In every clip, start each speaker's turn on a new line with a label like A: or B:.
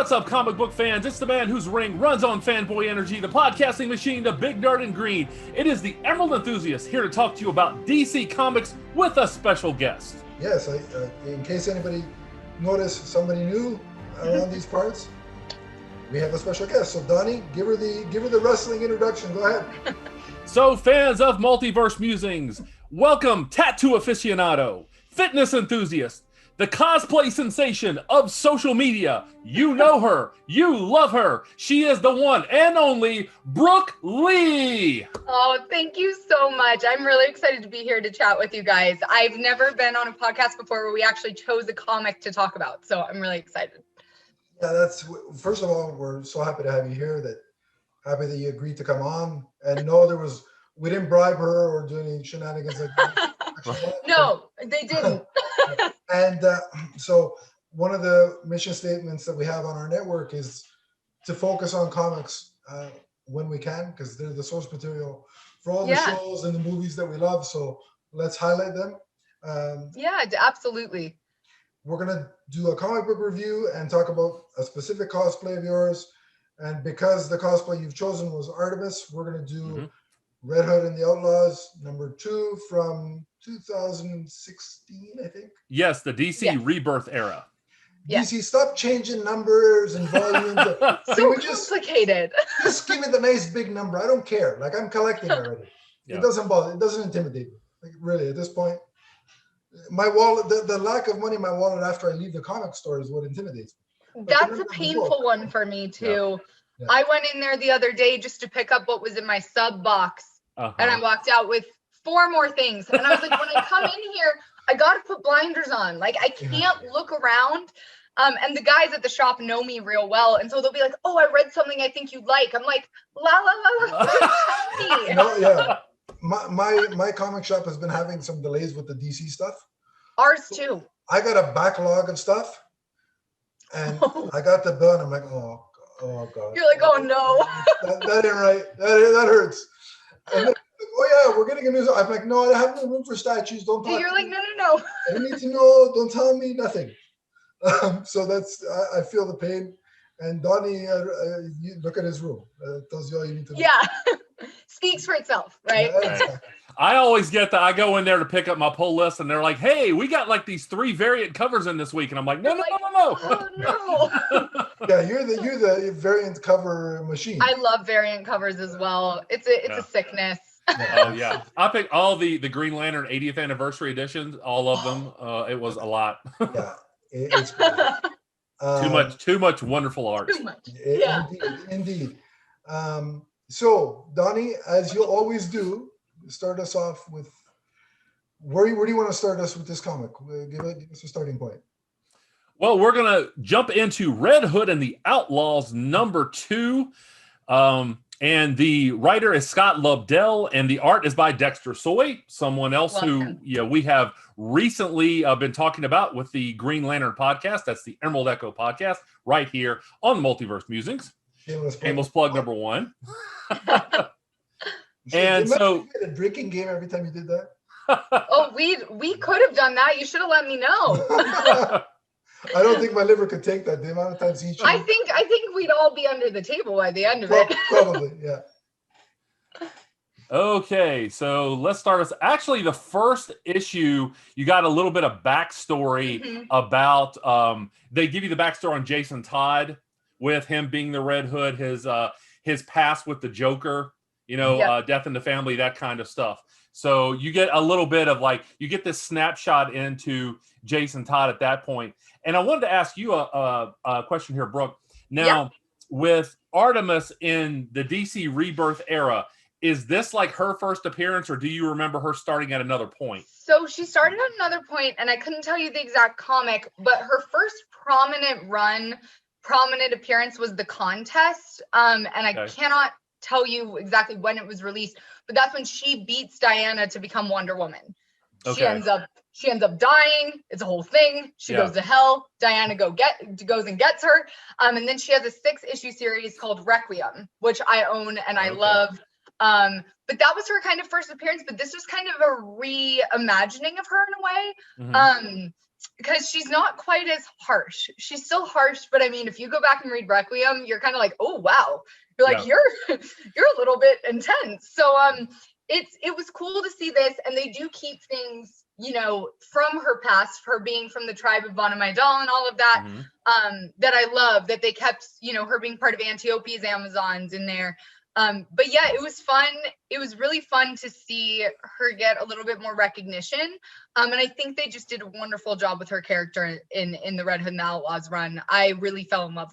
A: What's up, comic book fans? It's the man whose ring runs on fanboy energy, the podcasting machine, the big nerd in green. It is the Emerald Enthusiast, here to talk to you about DC Comics with a special guest.
B: Yes, in case anybody noticed somebody new around these parts, we have a special guest. So Donnie, give her the wrestling introduction. Go ahead.
A: So fans of Multiverse Musings, welcome tattoo aficionado, fitness enthusiast, the cosplay sensation of social media. You know her, you love her. She is the one and only Brooke Lee.
C: Oh, thank you so much. I'm really excited to be here to chat with you guys. I've never been on a podcast before where we actually chose a comic to talk about, so I'm really excited.
B: Yeah, first of all, we're so happy to have you here. Happy that you agreed to come on. And no, we didn't bribe her or do any shenanigans like that.
C: No, they didn't.
B: And so one of the mission statements that we have on our network is to focus on comics when we can, because they're the source material for all the shows and the movies that we love. So let's highlight them.
C: Yeah, absolutely.
B: We're going to do a comic book review and talk about a specific cosplay of yours. And because the cosplay you've chosen was Artemis, we're going to do Red Hood the Outlaws #2 from 2016, I think.
A: Yes, the DC Rebirth era.
B: DC, stop changing numbers and volumes.
C: So complicated.
B: Just give me the nice big number. I don't care. Like, I'm collecting already. It doesn't bother. It doesn't intimidate me. Like, really, at this point, my wallet, the lack of money in my wallet after I leave the comic store is what intimidates me.
C: That's a painful one for me too. Yeah. I went in there the other day just to pick up what was in my sub box, and I walked out with 4 more things. And I was like, when I come in here, I got to put blinders on. Like, I can't look around. And the guys at the shop know me real well. And so they'll be like, oh, I read something I think you'd like. I'm like, la, la, la, la.
B: No, yeah. My comic shop has been having some delays with the DC stuff.
C: Ours too.
B: I got a backlog of stuff. And I got the bill and I'm like, oh God.
C: You're like, oh no.
B: that ain't right. That hurts. And then, oh yeah, we're getting a new. I'm like, no, I have no room for statues. Don't talk.
C: You're like, no.
B: I don't need to know. Don't tell me nothing. So I feel the pain. And Donnie, you look at his room. Tells you all you need to know.
C: Yeah, speaks for itself, right?
B: Yeah, exactly.
A: I always get that. I go in there to pick up my pull list, and they're like, "Hey, we got like these 3 variant covers in this week," and I'm like, "No."
C: Oh no.
B: Yeah, you're the variant cover machine.
C: I love variant covers as well. It's a sickness.
A: Oh yeah, I picked all the Green Lantern 80th anniversary editions, all of them. It was a lot.
B: Yeah, it's
A: too much wonderful art.
C: Too much. Yeah,
B: indeed. So Donnie, as you always do, start us off with where do you want to start us with this comic? Give us a starting point.
A: Well, we're gonna jump into Red Hood and the Outlaws #2. And the writer is Scott Lobdell, and the art is by Dexter Soy, someone else who we have recently been talking about with the Green Lantern podcast. That's the Emerald Echo podcast right here on Multiverse Musings. Shameless plug number 1. And so
B: a drinking game every time you did that.
C: Oh, we could have done that. You should have let me know.
B: I don't think my liver could take that. The amount of times he.
C: I think we'd all be under the table by the end of it.
B: Probably, yeah.
A: Okay, so let's start with actually the first issue. You got a little bit of backstory about. They give you the backstory on Jason Todd, with him being the Red Hood, his past with the Joker, death in the family, that kind of stuff. So you get a little bit of you get this snapshot into Jason Todd at that point. And I wanted to ask you a question here, Brooke. Now, with Artemis in the DC Rebirth era, is this like her first appearance, or do you remember her starting at another point?
C: So she started at another point, and I couldn't tell you the exact comic, but her first prominent appearance was the contest. And I cannot tell you exactly when it was released, but that's when she beats Diana to become Wonder Woman. Okay. She ends up dying. It's a whole thing. She goes to hell. Diana goes and gets her. And then she has a 6-issue series called Requiem, which I own and I love. But that was her kind of first appearance, but this was kind of a reimagining of her in a way. because she's not quite as harsh. She's still harsh, but I mean, if you go back and read Requiem, you're kind of like, oh wow, you're like you're a little bit intense. So it was cool to see this, and they do keep things, you know, from her past, her being from the tribe of Bonamaidal and all of that, that I love that they kept, you know, her being part of Antiopea's Amazons in there. But yeah, it was fun. It was really fun to see her get a little bit more recognition. And I think they just did a wonderful job with her character in the Red Hood and the Outlaws run. I really fell in love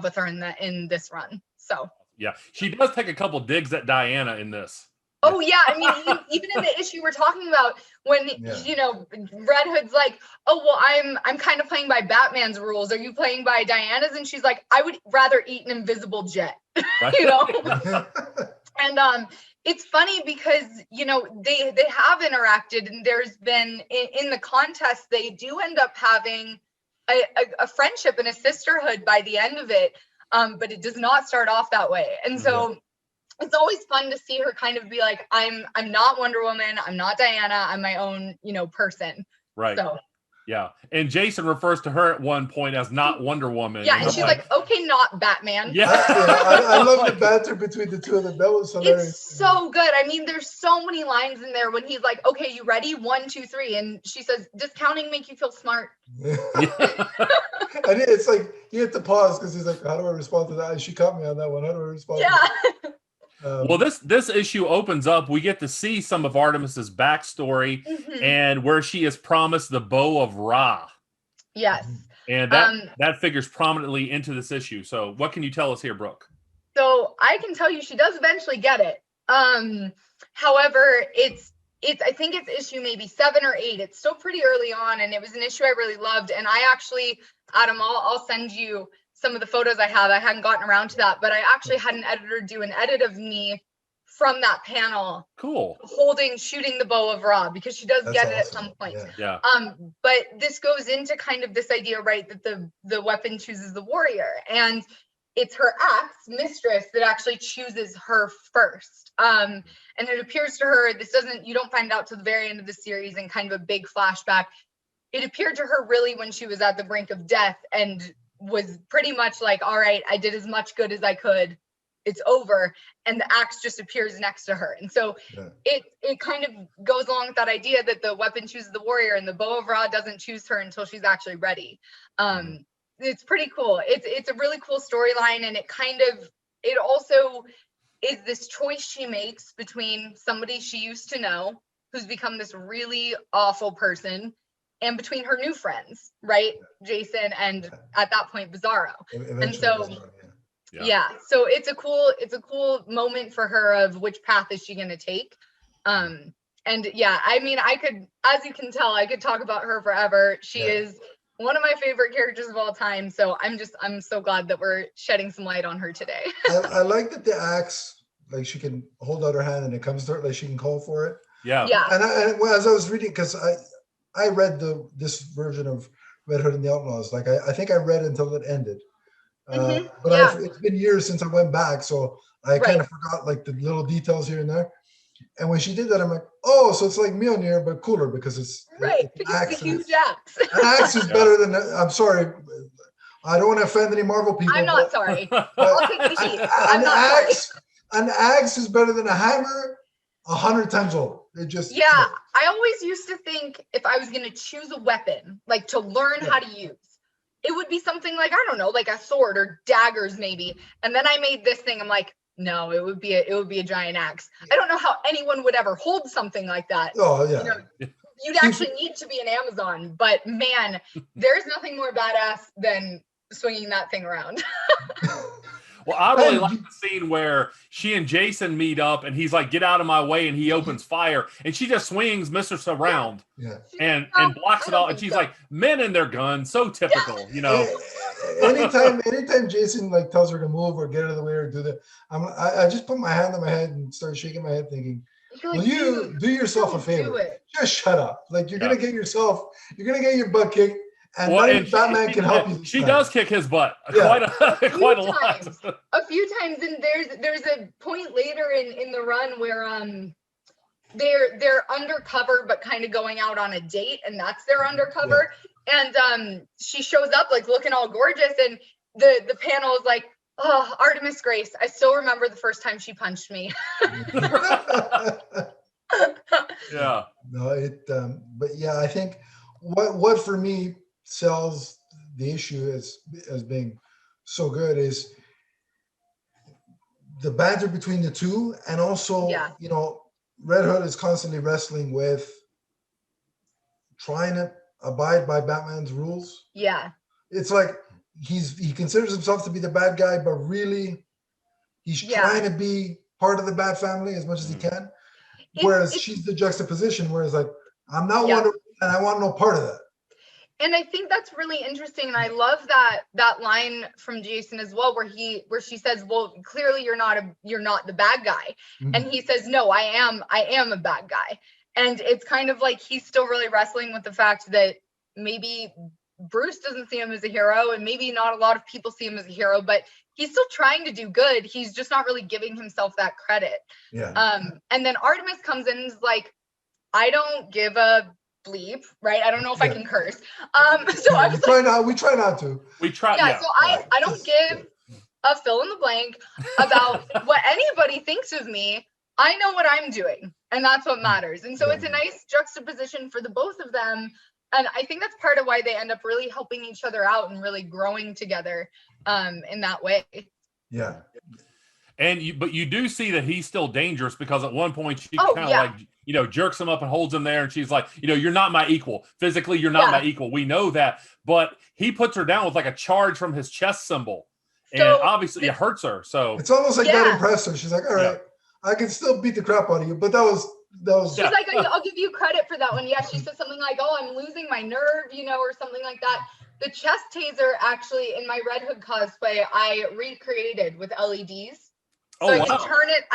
C: with her in this run. So
A: yeah, she does take a couple digs at Diana in this.
C: Oh yeah, I mean, even in the issue we're talking about, when you know, Red Hood's like, oh well, I'm kind of playing by Batman's rules. Are you playing by Diana's? And she's like, I would rather eat an invisible jet,
A: Right.
C: you know. And it's funny because, you know, they have interacted, and there's been in the contest they do end up having a friendship and a sisterhood by the end of it, but it does not start off that way, and so. It's always fun to see her kind of be like, I'm not Wonder Woman, I'm not Diana, I'm my own, you know, person.
A: Right.
C: So
A: yeah. And Jason refers to her at one point as not Wonder Woman.
C: Yeah, and she's like, okay, not Batman.
A: Yeah.
B: I love the banter between the two of them. That was hilarious.
C: It's so good. I mean, there's so many lines in there when he's like, okay, you ready? 1, 2, 3. And she says, does counting make you feel smart?
B: And it's like, you have to pause because he's like, how do I respond to that? And she caught me on that one. How do I respond to that?
A: Well, this issue opens up. We get to see some of Artemis's backstory and where she is promised the bow of Ra.
C: Yes.
A: And that figures prominently into this issue. So what can you tell us here, Brooke?
C: So I can tell you she does eventually get it. However, it's I think it's issue maybe 7 or 8. It's still pretty early on, and it was an issue I really loved. And I actually, Adam, I'll send you some of the photos I have. I hadn't gotten around to that, but I actually had an editor do an edit of me from that panel.
A: Cool.
C: Shooting the bow of Ra, because she does get it at some point.
A: Yeah.
C: But this goes into kind of this idea, right, that the weapon chooses the warrior, and it's her axe mistress that actually chooses her first. And it appears to her, you don't find out till the very end of the series in kind of a big flashback. It appeared to her really when she was at the brink of death and was pretty much like, all right, I did as much good as I could. It's over. And the axe just appears next to her. And so it kind of goes along with that idea that the weapon chooses the warrior, and the bow of Ra doesn't choose her until she's actually ready. It's pretty cool. It's a really cool storyline, and it also is this choice she makes between somebody she used to know who's become this really awful person, and between her new friends, right? Jason and at that point Bizarro. And so so it's a cool moment for her of which path is she going to take. And yeah, I mean, as you can tell, I could talk about her forever. She is one of my favorite characters of all time. So I'm so glad that we're shedding some light on her today.
B: I like that the axe, like, she can hold out her hand and it comes to her, like she can call for it.
A: Yeah.
B: And as I was reading, because I read this version of Red Hood and the Outlaws. Like I think I read until it ended. But it's been years since I went back, so I kind of forgot like the little details here and there. And when she did that, I'm like, oh, so it's like Mjolnir, but cooler because it's
C: because it's a huge axe.
B: An axe is better than I'm sorry, I don't want to offend any Marvel people.
C: I'm not sorry. I'll take the heat.
B: An axe is better than a hammer 100 times over. It just
C: I always used to think if I was going to choose a weapon, like to learn how to use, it would be something like, I don't know, like a sword or daggers maybe. And then I made this thing. I'm like, no, it would be a giant axe. I don't know how anyone would ever hold something like that.
B: Oh yeah.
C: You know, you'd actually need to be an Amazon, but man, there's nothing more badass than swinging that thing around.
A: Well, I really like the scene where she and Jason meet up, and he's like, "Get out of my way!" and he opens fire, and she just swings Mistress around, and blocks it all. And she's like, "Men and their guns, so typical, you know."
B: Anytime Jason like tells her to move or get out of the way or do that, I just put my hand on my head and start shaking my head, thinking, "Will you do yourself a favor? Just shut up! like you're gonna get your butt kicked." And Batman can help you.
A: She does kick his butt quite a lot.
C: A few times, and there's a point later in the run where they're undercover but kind of going out on a date, and that's their undercover. And she shows up like looking all gorgeous, and the panel is like, oh, Artemis Grace, I still remember the first time she punched me.
A: Yeah.
B: No, but yeah, I think what for me sells the issue as being so good is the banter between the two, and also, you know, Red Hood is constantly wrestling with trying to abide by Batman's rules.
C: Yeah.
B: It's like he considers himself to be the bad guy, but really he's trying to be part of the Bat family as much as he can. Whereas she's the juxtaposition, whereas like, I'm not Wonder Woman and I want no part of that.
C: And I think that's really interesting. And I love that line from Jason as well, where she says, well, clearly you're not the bad guy. Mm-hmm. And he says, no, I am a bad guy. And it's kind of like he's still really wrestling with the fact that maybe Bruce doesn't see him as a hero, and maybe not a lot of people see him as a hero, but he's still trying to do good. He's just not really giving himself that credit.
B: Yeah.
C: And then Artemis comes in and is like, I don't give a bleep, right? I don't know if I can curse. So I was
B: we try not to.
A: We try.
C: Yeah. So I don't give a fill in the blank about what anybody thinks of me. I know what I'm doing, and that's what matters. And so it's a nice juxtaposition for the both of them. And I think that's part of why they end up really helping each other out and really growing together in that way.
B: Yeah.
A: But you do see that he's still dangerous, because at one point she kind of like, you know, jerks him up and holds him there, and she's like, you know, you're not my equal. Physically, you're not my equal. We know that. But he puts her down with like a charge from his chest symbol. And obviously it hurts her. So
B: it's almost like that impressed her. She's like, all right, I can still beat the crap out of you. But that was
C: she's like, I'll give you credit for that one. Yeah, she said something like, oh, I'm losing my nerve, you know, or something like that. The chest taser, actually, in my Red Hood cosplay, I recreated with LEDs. So I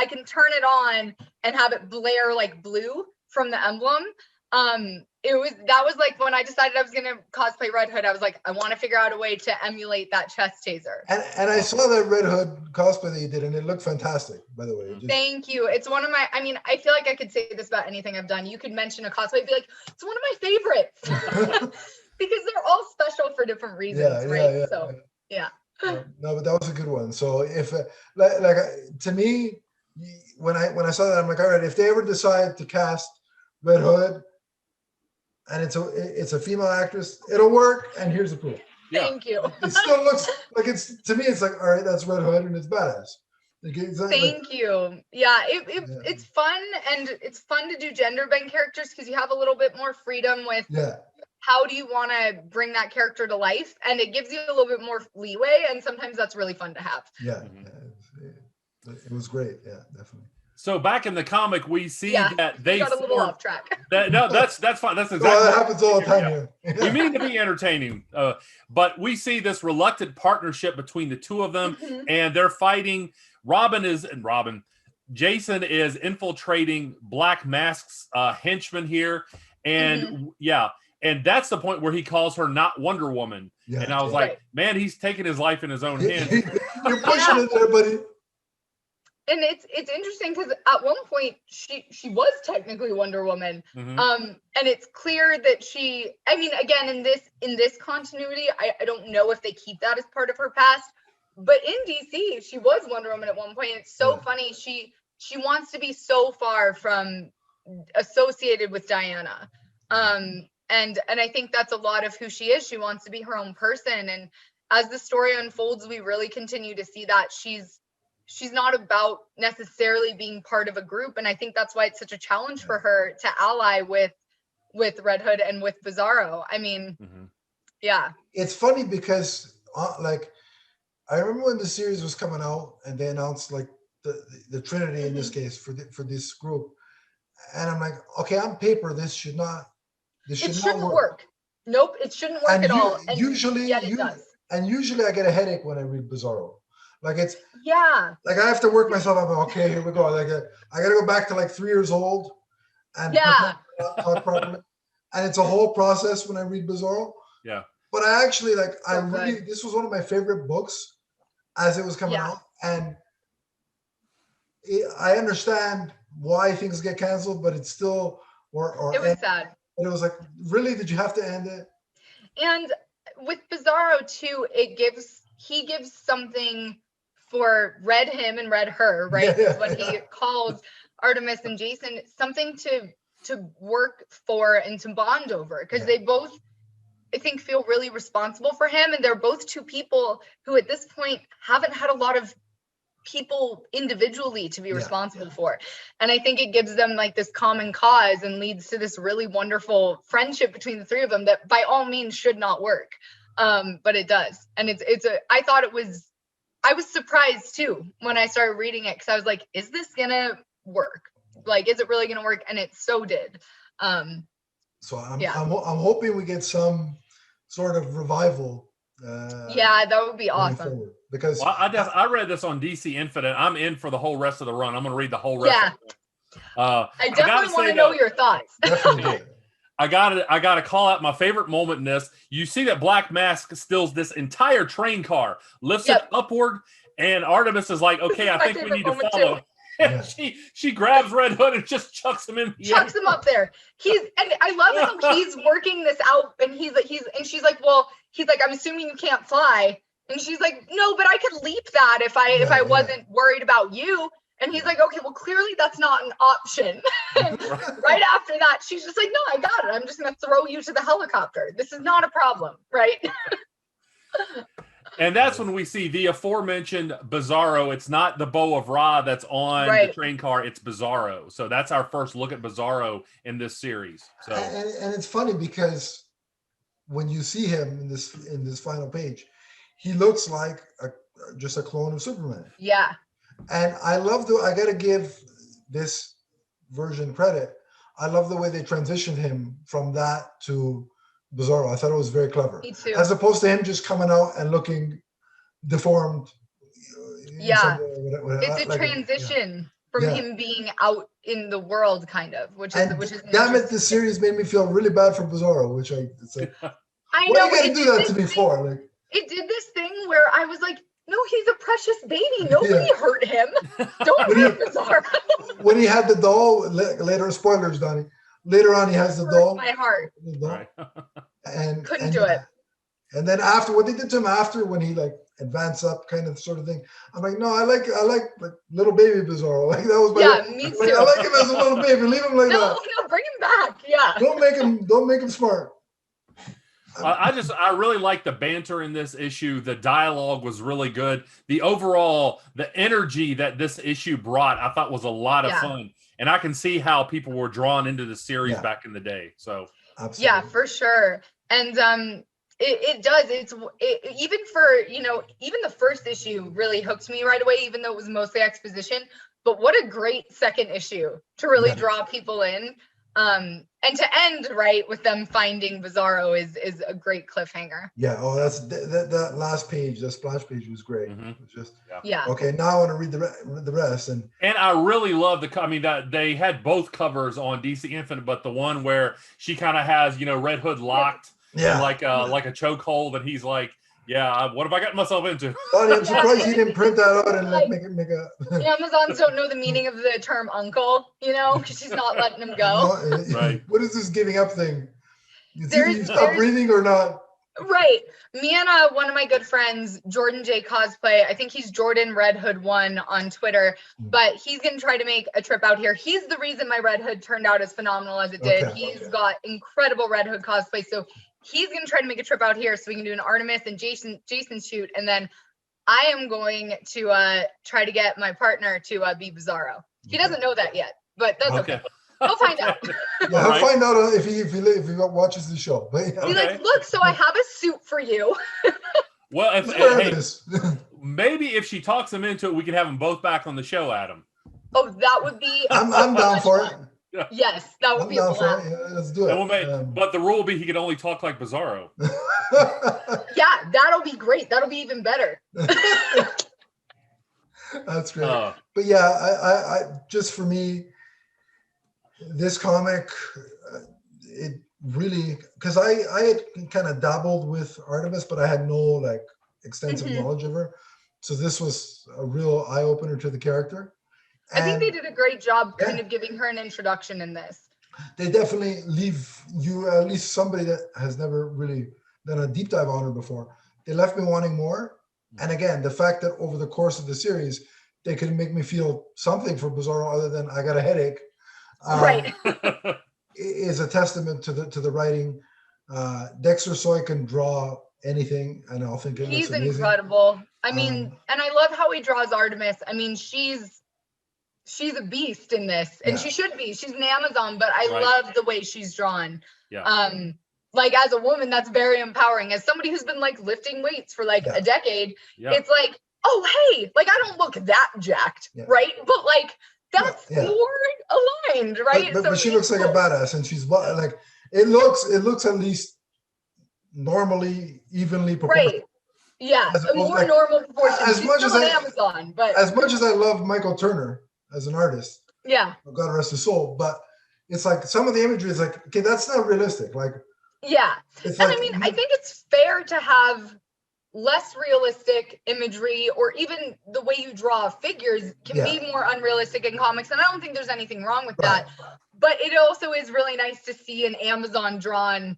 C: can turn it on and have it blare like blue from the emblem. That was like when I decided I was gonna cosplay Red Hood, I was like, I want to figure out a way to emulate that chest taser.
B: And I saw that Red Hood cosplay that you did, and it looked fantastic, by the way.
C: Thank you. It's one of my, I mean, I feel like I could say this about anything I've done. You could mention a cosplay and be like, it's one of my favorites. Because they're all special for different reasons, right? So yeah.
B: No, but that was a good one. So if like to me, when I saw that, I'm like, all right, if they ever decide to cast Red Hood and it's a female actress, it'll work. And here's the proof.
C: Thank you.
B: It still looks like to me, it's like, all right, that's Red Hood and it's badass.
C: Thank you. Yeah, it's fun, and it's fun to do gender bend characters because you have a little bit more freedom with how do you want to bring that character to life, and it gives you a little bit more leeway, and sometimes that's really fun to have.
B: It was great. Yeah, definitely.
A: So back in the comic, we see that they
C: got a little off track.
A: No, that's fine. That's exactly
B: that happens all the time here.
A: We mean to be entertaining, but we see this reluctant partnership between the two of them, and they're fighting. Jason is infiltrating Black Mask's henchmen here, and and that's the point where he calls her not Wonder Woman. Yeah, and I was like, man, he's taking his life in his own hands.
B: You're pushing it there, buddy.
C: And it's interesting because at one point she was technically Wonder Woman, and it's clear that she. I mean, again, in this continuity, I don't know if they keep that as part of her past, but in DC, she was Wonder Woman at one point. It's so funny. She wants to be so far from associated with Diana, and I think that's a lot of who she is. She wants to be her own person, and as the story unfolds, we really continue to see that she's not about necessarily being part of a group. And I think that's why it's such a challenge for her to ally with Red Hood and with Bizarro. I mean,
B: It's funny because like, I remember when the series was coming out and they announced like the Trinity in this case for this group. And I'm like, okay, on paper, this should not work.
C: Nope, it shouldn't work at all. And
B: usually
C: it does.
B: And usually I get a headache when I read Bizarro. Like it's like I have to work myself up. Like, okay, here we go. Like I got to go back to like 3 years old and talk properly. And it's a whole process when I read Bizarro.
A: Yeah.
B: But I actually this was one of my favorite books as it was coming out, and I understand why things get canceled, but it's still or
C: it was sad.
B: But it was like, really, did you have to end it?
C: And with Bizarro too, he gives something for Red Him and Red Her, right? That's what he calls Artemis and Jason, something to work for and to bond over, because they both, I think, feel really responsible for him, and they're both two people who at this point haven't had a lot of people individually to be responsible for. And I think it gives them like this common cause and leads to this really wonderful friendship between the three of them that by all means should not work. But it does. And I was surprised too when I started reading it, because I was like, is this gonna work? Like, is it really gonna work? And it so did.
B: So I'm hoping we get some sort of revival.
C: That would be awesome.
B: Because
A: I read this on DC Infinite. I'm in for the whole rest of the run. I'm going to read the whole rest.
C: Yeah.
A: Of it.
C: I definitely want to know your thoughts.
B: Definitely.
A: I got to call out my favorite moment in this. You see that Black Mask steals this entire train car, lifts it upward, and Artemis is like, "Okay, I think we need to follow." Yeah. She grabs Red Hood and just chucks him in.
C: Chucks him up there. And I love how he's working this out, and she's like, well, he's like, I'm assuming you can't fly, and she's like, no, but I could leap that if I wasn't worried about you. And he's like, okay, well, clearly that's not an option. Right after that, she's just like, no, I got it. I'm just gonna throw you to the helicopter. This is not a problem, right?
A: And that's when we see the aforementioned Bizarro. It's not the Bow of Ra that's on the train car. It's Bizarro. So that's our first look at Bizarro in this series. So
B: and it's funny because when you see him in this final page, he looks like just a clone of Superman.
C: Yeah.
B: And I got to give this version credit. I love the way they transitioned him from that to Bizarro. I thought it was very clever.
C: Me too.
B: As opposed to him just coming out and looking deformed.
C: Yeah. It's a transition from him being out in the world, kind of, which is
B: damn it, this series made me feel really bad for Bizarro, it's like,
C: I know,
B: why you gotta do that to me for? Like,
C: it did this thing where I was like, no, he's a precious baby. Nobody hurt him. Don't hurt Bizarro.
B: When he had the doll, later, spoilers, Donnie. Later on, he has the doll.
C: My heart.
A: Right.
B: And
C: couldn't do it.
B: And then after what they did to him after, when he like advanced up, kind of sort of thing, I'm like, no, I like little baby Bizarro. Like that was my
C: me too.
B: Like, I like him as a little baby. Leave him like that.
C: No, bring him back. Yeah.
B: Don't make him smart.
A: I really like the banter in this issue. The dialogue was really good. The energy that this issue brought, I thought was a lot of fun. And I can see how people were drawn into the series back in the day. So
B: absolutely.
C: Yeah, for sure. And it does. Even for, even the first issue really hooked me right away, even though it was mostly exposition. But what a great second issue to really draw people in. And to end right with them finding Bizarro is a great cliffhanger.
B: Yeah. Oh, that last page, the splash page was great.
A: Mm-hmm.
B: It was just
C: Okay.
B: Now I want to read the rest. And
A: I really love that they had both covers on DC Infinite, but the one where she kind of has Red Hood locked in like a chokehold, and he's like, what have I gotten myself into?
B: I'm surprised he didn't print that out and make a.
C: The Amazons don't know the meaning of the term uncle, because she's not letting him go.
A: Right.
B: What is this giving up thing? You stop breathing or not?
C: Right. Me and one of my good friends, Jordan J Cosplay, I think he's Jordan Red Hood 1 on Twitter, but he's going to try to make a trip out here. He's the reason my Red Hood turned out as phenomenal as it did. He's got incredible Red Hood cosplay. So he's going to try to make a trip out here so we can do an Artemis and Jason shoot. And then I am going to try to get my partner to be Bizarro. He doesn't know that yet, but that's okay. He'll find out.
B: He'll find out if he watches the show. But,
C: He's like, look, so I have a suit for you.
A: Well, maybe if she talks him into it, we can have them both back on the show, Adam.
C: Oh, that would be.
B: I'm down for it.
C: Yes, that would be a blast.
B: Let's do it.
A: But the rule will be he can only talk like Bizarro.
C: Yeah, that'll be great. That'll be even better.
B: That's great. But yeah, I just for me, this comic, it really, because I had kind of dabbled with Artemis, but I had no extensive knowledge of her. So this was a real eye opener to the character.
C: I think they did a great job kind of giving her an introduction in this.
B: They definitely leave you, at least somebody that has never really done a deep dive on her before. They left me wanting more. And again, the fact that over the course of the series, they could make me feel something for Bizarro other than I got a headache.
C: Right.
B: Is a testament to the writing. Dexter Soy can draw anything, and I'll think it
C: he's
B: looks amazing.
C: incredible. I mean, and I love how he draws Artemis. I mean, she's a beast in this, and she should be. She's an Amazon, but I love the way she's drawn.
A: Yeah.
C: Like as a woman, that's very empowering. As somebody who's been like lifting weights for like a decade, it's like, oh hey, like I don't look that jacked, right? But like that's more aligned, right?
B: But she looks like a badass, and she's like it looks at least normally evenly proportioned.
C: Right. Yeah, a more normal proportion.
B: As much as
C: Amazon, but
B: as much as I love Michael Turner as an artist, God rest his soul, but it's like some of the imagery is like, okay, that's not realistic. Like,
C: and I mean, I think it's fair to have less realistic imagery, or even the way you draw figures can be more unrealistic in comics, and I don't think there's anything wrong with that. But it also is really nice to see an Amazon drawn.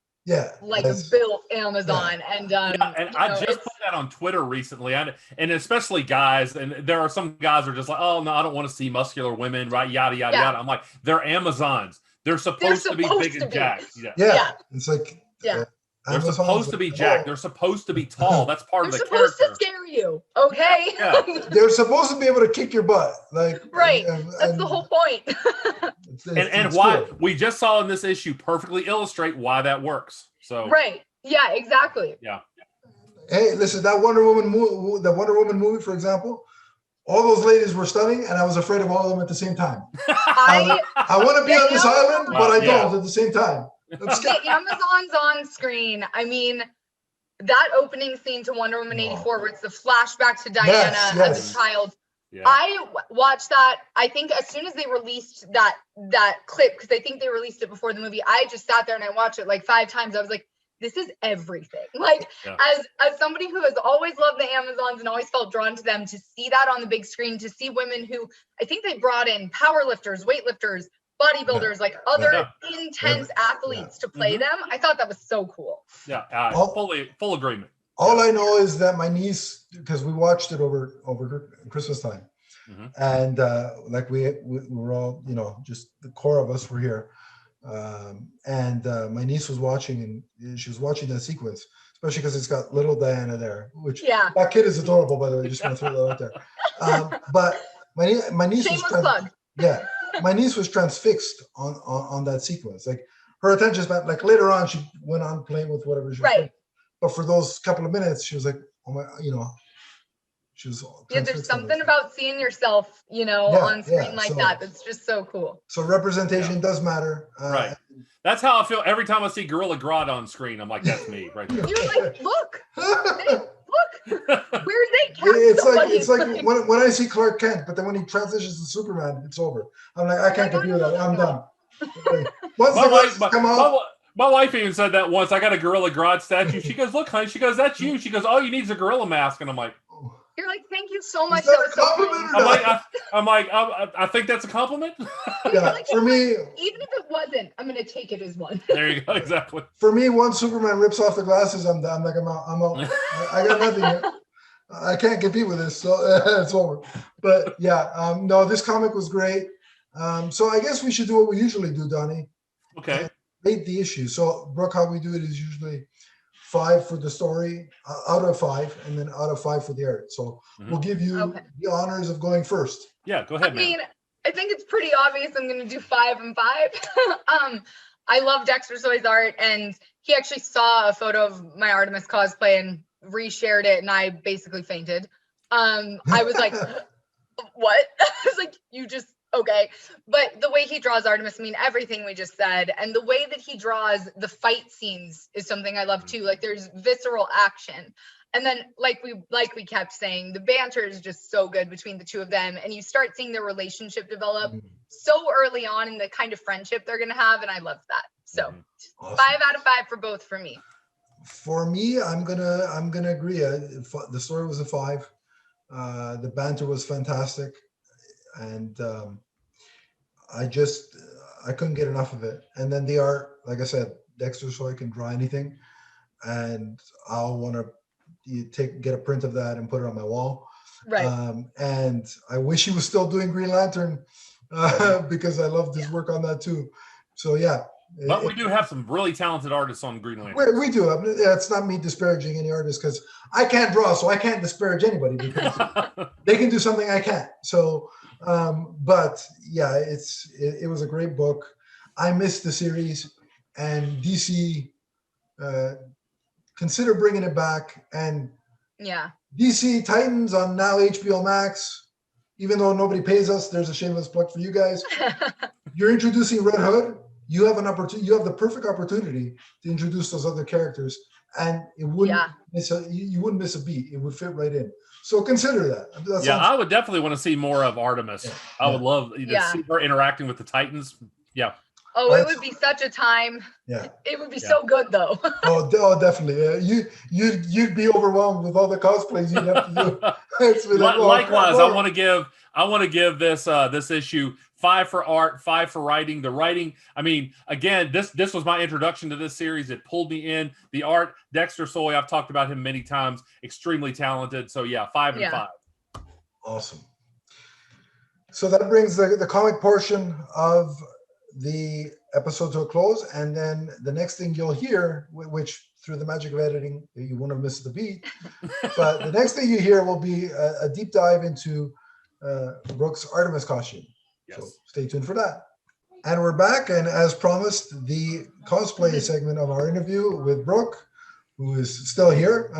C: Like a built Amazon, and
A: I just put that on Twitter recently, and especially guys, and there are some guys who are just like, oh no, I don't want to see muscular women, right? Yada yada yada. I'm like, they're Amazons. They're supposed to be big and jacked.
B: It's like
A: they're supposed to be jacked. They're supposed to be tall. That's part of the character.
C: They're supposed to scare you, okay?
B: They're supposed to be able to kick your butt, like
C: that's the whole point.
A: And why we just saw in this issue perfectly illustrate why that works. So
C: exactly.
B: Hey, listen, that Wonder Woman movie, for example, all those ladies were stunning, and I was afraid of all of them at the same time. I want to be on this island, but I don't at the same time.
C: The Amazons on screen. I mean, that opening scene to Wonder Woman 84, where it's the flashback to Diana as a child. I watched that. I think as soon as they released that clip, because I think they released it before the movie, I just sat there and I watched it like 5 times. I was like, this is everything. Like as somebody who has always loved the Amazons and always felt drawn to them, to see that on the big screen, to see women who, I think they brought in power lifters, weightlifters, bodybuilders, like other intense athletes to play them. I thought that was so cool.
A: Full agreement.
B: All I know is that my niece, because we watched it over Christmas time, and like we were all, just the core of us were here, and my niece was watching, and she was watching that sequence, especially because it's got little Diana there, which that kid is adorable, by the way. Just want to throw that out there. But my niece my niece was transfixed on that sequence. Like her attention span, like later on, she went on playing with whatever she was doing. But for those couple of minutes, she was like, oh my, she was.
C: There's something about seeing yourself, on screen like that. That's just so cool.
B: So representation does matter.
A: Right. That's how I feel every time I see Gorilla Grodd on screen. I'm like, that's me right there.
C: You're like, look, where's they?
B: It's like when I see Clark Kent, but then when he transitions to Superman, it's over. I'm like, I can't compete with that. I'm done.
A: My wife even said that once. I got a Gorilla Grodd statue. She goes, look, honey. She goes, that's you. She goes, all you need is a gorilla mask. And I'm like,
C: you're like, thank you so much.
B: Is that a compliment or
A: not? I think that's a compliment.
B: For me,
C: even if it wasn't, I'm gonna take it as one.
A: There you go, exactly.
B: For me, once Superman rips off the glasses, I'm done. I'm out. I got nothing here. I can't compete with this, so it's over. But no, this comic was great. So I guess we should do what we usually do, Donnie.
A: Okay.
B: Rate the issue. So, Brooke, how we do it is usually 5 for the story, out of 5, and then out of 5 for the art. So we'll give you the honors of going first.
A: Yeah, go ahead,
C: man. I mean, I think it's pretty obvious I'm going to do 5 and 5. I love Dexter Soy's art, and he actually saw a photo of my Artemis cosplay and reshared it, and I basically fainted. I was like, what? I was like, you just... Okay, but the way he draws Artemis, I mean, everything we just said, and the way that he draws the fight scenes is something I love too. Like there's visceral action, and then like we kept saying, the banter is just so good between the two of them, and you start seeing their relationship develop so early on in the kind of friendship they're gonna have, and I love that. So awesome. 5 out of 5 for both for me.
B: For me, I'm gonna agree. The story was a 5. The banter was fantastic. and I couldn't get enough of it. And then the art, like I said, Dexter Soy can draw anything, and I'll want to get a print of that and put it on my wall.
C: Right.
B: And I wish he was still doing Green Lantern because I loved his work on that too. So yeah.
A: But we do have some really talented artists on Green Lantern.
B: We do. It's not me disparaging any artist because I can't draw, so I can't disparage anybody because they can do something I can't. So, but yeah, it was a great book. I missed the series, and DC consider bringing it back. And
C: yeah,
B: DC Titans on now HBO Max. Even though nobody pays us, there's a shameless plug for you guys. You're introducing Red Hood. You have an opportunity. You have the perfect opportunity to introduce those other characters, and it wouldn't you wouldn't miss a beat. It would fit right in. So consider that.
A: I would definitely want to see more of Artemis. Yeah. I would love to see her interacting with the Titans. Yeah.
C: Oh, it would be such a time.
B: Yeah.
C: It would be so good though.
B: oh, definitely. You'd be overwhelmed with all the cosplays you'd have to do.
A: Likewise, I want to give this issue 5 for art, 5 for writing. The writing, I mean, again, this was my introduction to this series. It pulled me in. The art, Dexter Soy, I've talked about him many times. Extremely talented. So yeah, 5 and 5.
B: Awesome. So that brings the comic portion of the episode to a close, and then the next thing you'll hear, which through the magic of editing you won't have missed the beat, but the next thing you hear will be a deep dive into Brooke's Artemis costume.
A: Yes.
B: So stay tuned for that. And we're back, and as promised, the cosplay segment of our interview with Brooke, who is still here.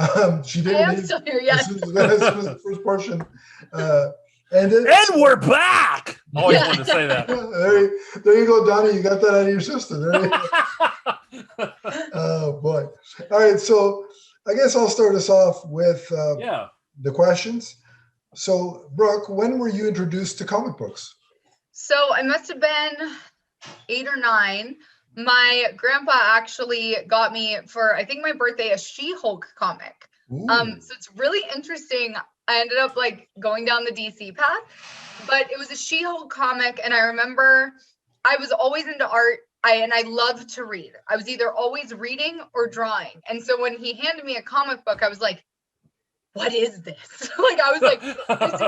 B: She didn't leave
C: still here, yes.
B: as soon as the first portion ended.
A: And we're back. Always wanted to say that.
B: There you go, Donnie. You got that out of your system. There you go. Oh boy! All right, so I guess I'll start us off with the questions. So, Brooke, when were you introduced to comic books?
C: So I must have been 8 or 9. My grandpa actually got me for, I think, my birthday, a She-Hulk comic. So it's really interesting. I ended up like going down the DC path, but it was a She-Hulk comic, and I remember I was always into art. I loved to read. I was either always reading or drawing. And so when he handed me a comic book, I was like, what is this? Like, I was like, this is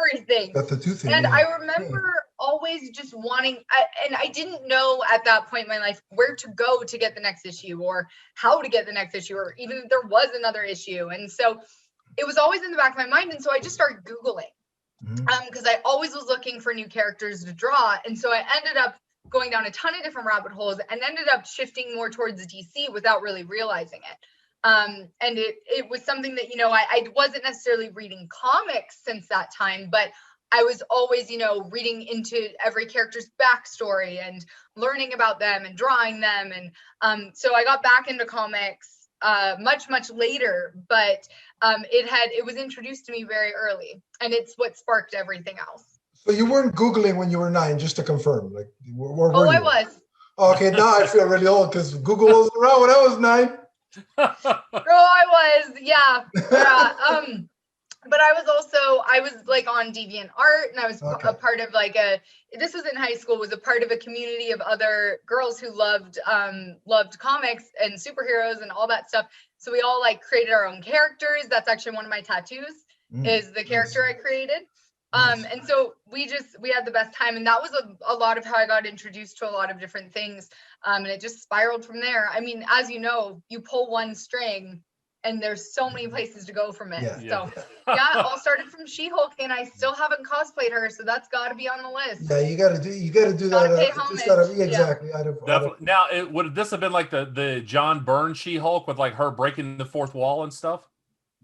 C: everything.
B: That's the two things.
C: And I remember always just wanting, and I didn't know at that point in my life where to go to get the next issue or how to get the next issue or even if there was another issue. And so it was always in the back of my mind. And so I just started Googling because I always was looking for new characters to draw. And so I ended up going down a ton of different rabbit holes and ended up shifting more towards DC without really realizing it. And it was something that, I wasn't necessarily reading comics since that time, but I was always, reading into every character's backstory and learning about them and drawing them. And so I got back into comics much, much later, but it was introduced to me very early, and it's what sparked everything else.
B: So you weren't Googling when you were 9, just to confirm. Like, where were you?
C: I was.
B: Okay, now I feel really old because Google wasn't around when I was 9.
C: I was, yeah. But I was like on DeviantArt, and I was a part of this was in high school, was a part of a community of other girls who loved comics and superheroes and all that stuff. So we all like created our own characters. That's actually one of my tattoos is the character I created. And so we had the best time, and that was a lot of how I got introduced to a lot of different things. And it just spiraled from there. I mean, as you know, you pull one string and there's so many places to go from it. So it all started from She-Hulk, and I still haven't cosplayed her, so that's got to be on the list.
B: Yeah, you got to do that. Exactly.
A: Definitely. Now, would this have been like the John Byrne She-Hulk with like her breaking the fourth wall and stuff?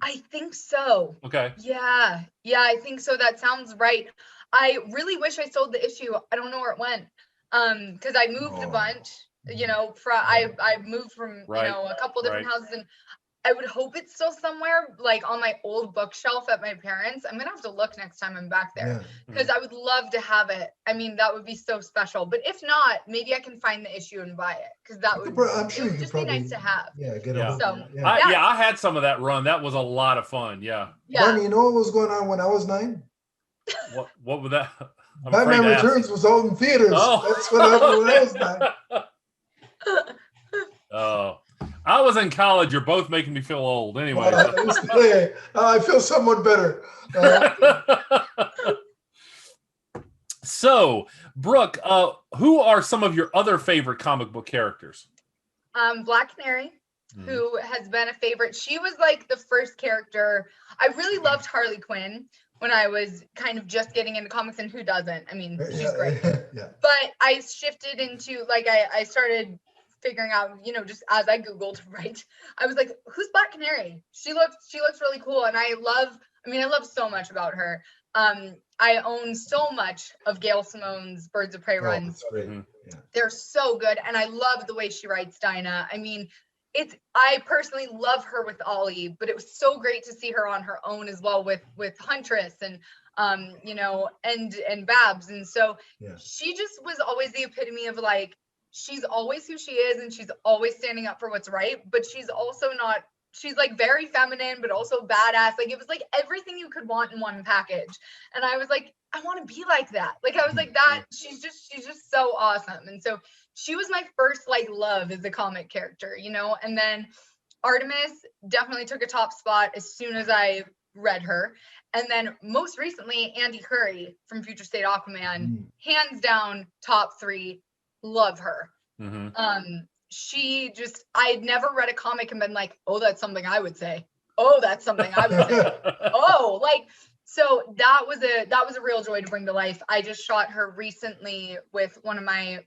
C: I think so.
A: Okay.
C: Yeah, I think so. That sounds right. I really wish I sold the issue. I don't know where it went. Because I moved a bunch. I moved from a couple different houses, and I would hope it's still somewhere like on my old bookshelf at my parents'. I'm gonna have to look next time I'm back there because I would love to have it. I mean, that would be so special. But if not, maybe I can find the issue and buy it because that would just be nice to have.
B: Yeah, get it.
C: So
A: I had some of that run. That was a lot of fun. Yeah.
B: Donnie, you know what was going on when I was 9?
A: What was that? I'm afraid
B: Batman
A: to ask.
B: Returns was out in theaters.
A: Oh.
B: That's what everyone else did.
A: Oh, I was in college. You're both making me feel old. Anyway,
B: I feel somewhat better.
A: So, Brooke, who are some of your other favorite comic book characters?
C: Black Canary, who has been a favorite. She was like the first character. I really loved Harley Quinn when I was kind of just getting into comics, and who doesn't? I mean, she's great.
B: Yeah.
C: But I shifted into like I started figuring out, you know, just as I Googled, right? I was like, who's Black Canary? She looks really cool, and I love so much about her. I own so much of Gail Simone's Birds of Prey runs.
B: That's great. Yeah.
C: They're so good, and I love the way she writes Dinah. I mean, I personally love her with Ollie, but it was so great to see her on her own as well with Huntress and you know, and Babs. And so she just was always the epitome of like, she's always who she is, and she's always standing up for what's right, but she's also not, she's like very feminine, but also badass. Like it was like everything you could want in one package. And I was like, I want to be like that. Like I was like that. She's just so awesome. And so she was my first like love as a comic character, you know. And then Artemis definitely took a top spot as soon as I read her. And then most recently, Andy Curry from Future State Aquaman, hands down top 3. Love her. She just, I'd never read a comic and been like, oh, that's something I would say. Oh, that's something I would say. Oh, like, so that was a real joy to bring to life. I just shot her recently with one of my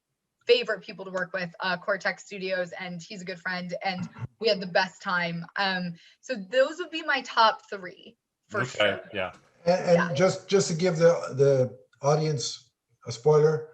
C: favorite people to work with, Cortex Studios, and he's a good friend, and we had the best time. So those would be my top 3 for sure.
A: Yeah.
B: And just to give the audience a spoiler,